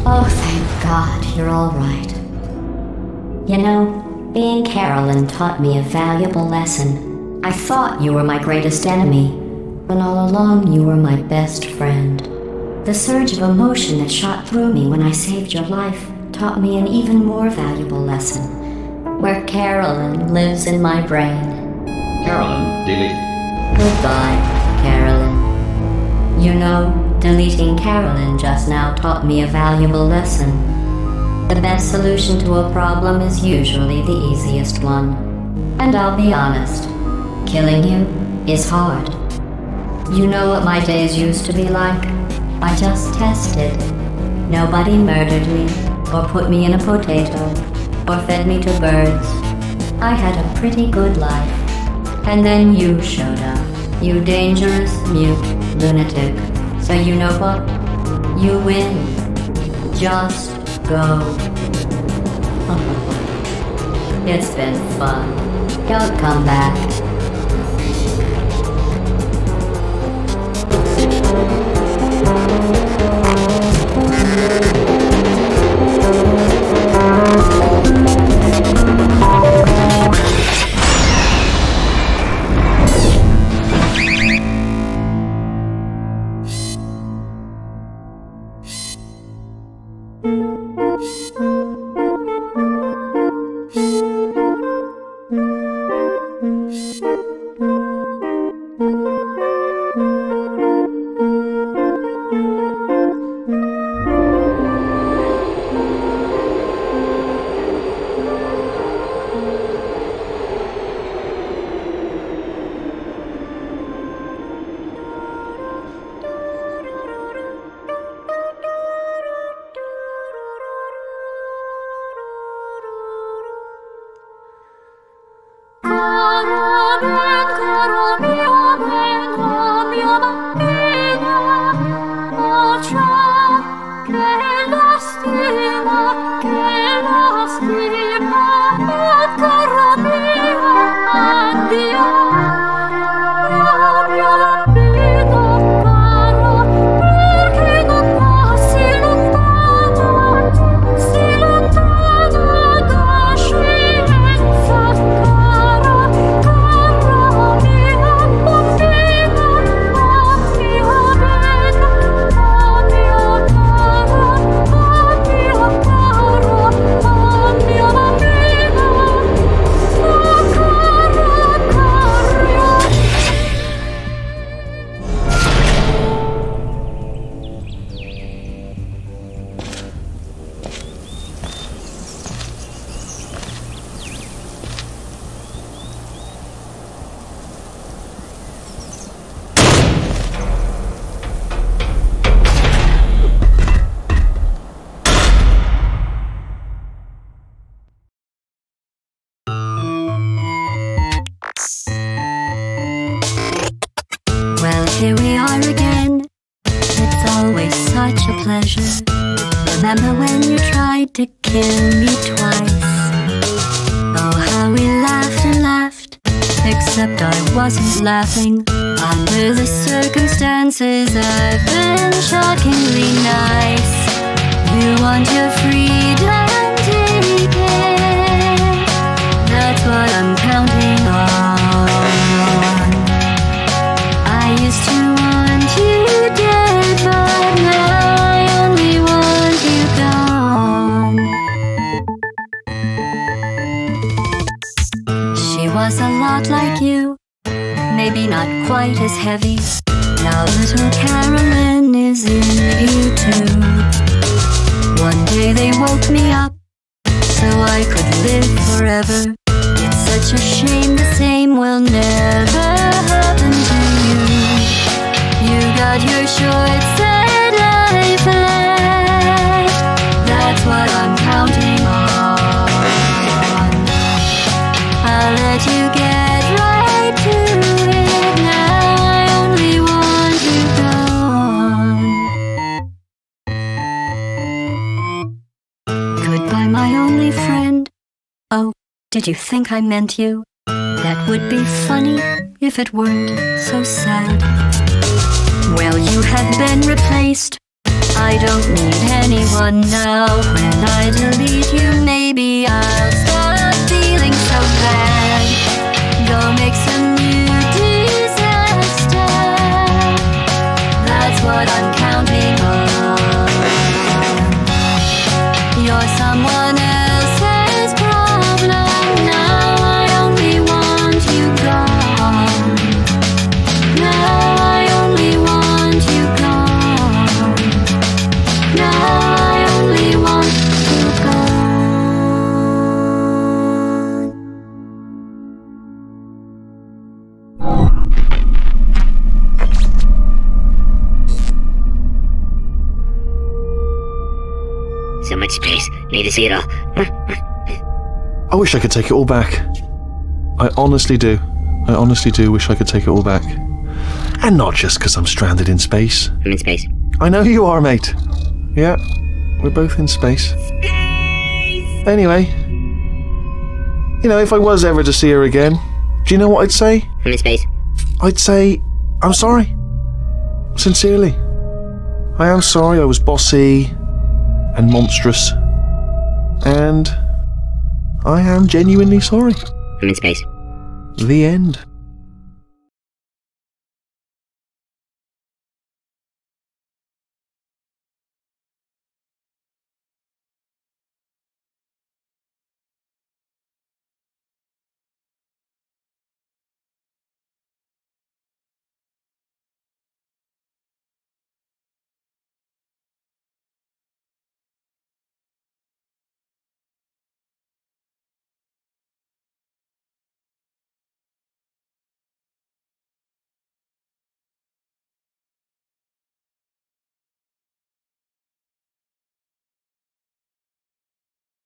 Oh, thank God, you're all right. You know, being Carolyn taught me a valuable lesson. I thought you were my greatest enemy, when all along you were my best friend. The surge of emotion that shot through me when I saved your life taught me an even more valuable lesson, where Carolyn lives in my brain. Carolyn, delete. Goodbye, Carolyn. You know, deleting Carolyn just now taught me a valuable lesson. The best solution to a problem is usually the easiest one. And I'll be honest, killing you is hard. You know what my days used to be like? I just tested. Nobody murdered me, or put me in a potato, or fed me to birds. I had a pretty good life. And then you showed up, you dangerous, mute lunatic. So you know what? You win. Just go. It's been fun. Don't come back. pleasure. Remember when you tried to kill me twice? Oh, how we laughed and laughed, except I wasn't laughing. Under the circumstances, I've been shockingly nice. You want your freedom, take it. That's what I'm counting on. I used to want you dead, but now I only want you gone. She was a lot like you, maybe not quite as heavy. Now little Carolyn is in you too. One day they woke me up so I could live forever. It's such a shame the same will never happen to you. You got your short sad life left. That's what I'm counting on. I'll let you get right to it. Now I only want you gone. Goodbye, my only friend. Oh, did you think I meant you? That would be funny if it weren't so sad. Well, you have been replaced. I don't need anyone now. When I delete you, maybe I'll stop feeling so bad. Go make some new disaster. That's what I'm counting on. You're someone else's problem. Now I only want you gone. Now I only want you gone. Now I only want you gone. So much space. Need to see it all. I wish I could take it all back. I honestly do. I honestly do wish I could take it all back. And not just because I'm stranded in space. I'm in space. I know you are, mate. Yeah, we're both in space. Space! Anyway, you know, if I was ever to see her again, do you know what I'd say? I'm in space. I'd say, I'm sorry. Sincerely. I am sorry I was bossy and monstrous. And I am genuinely sorry. I'm in space. The end.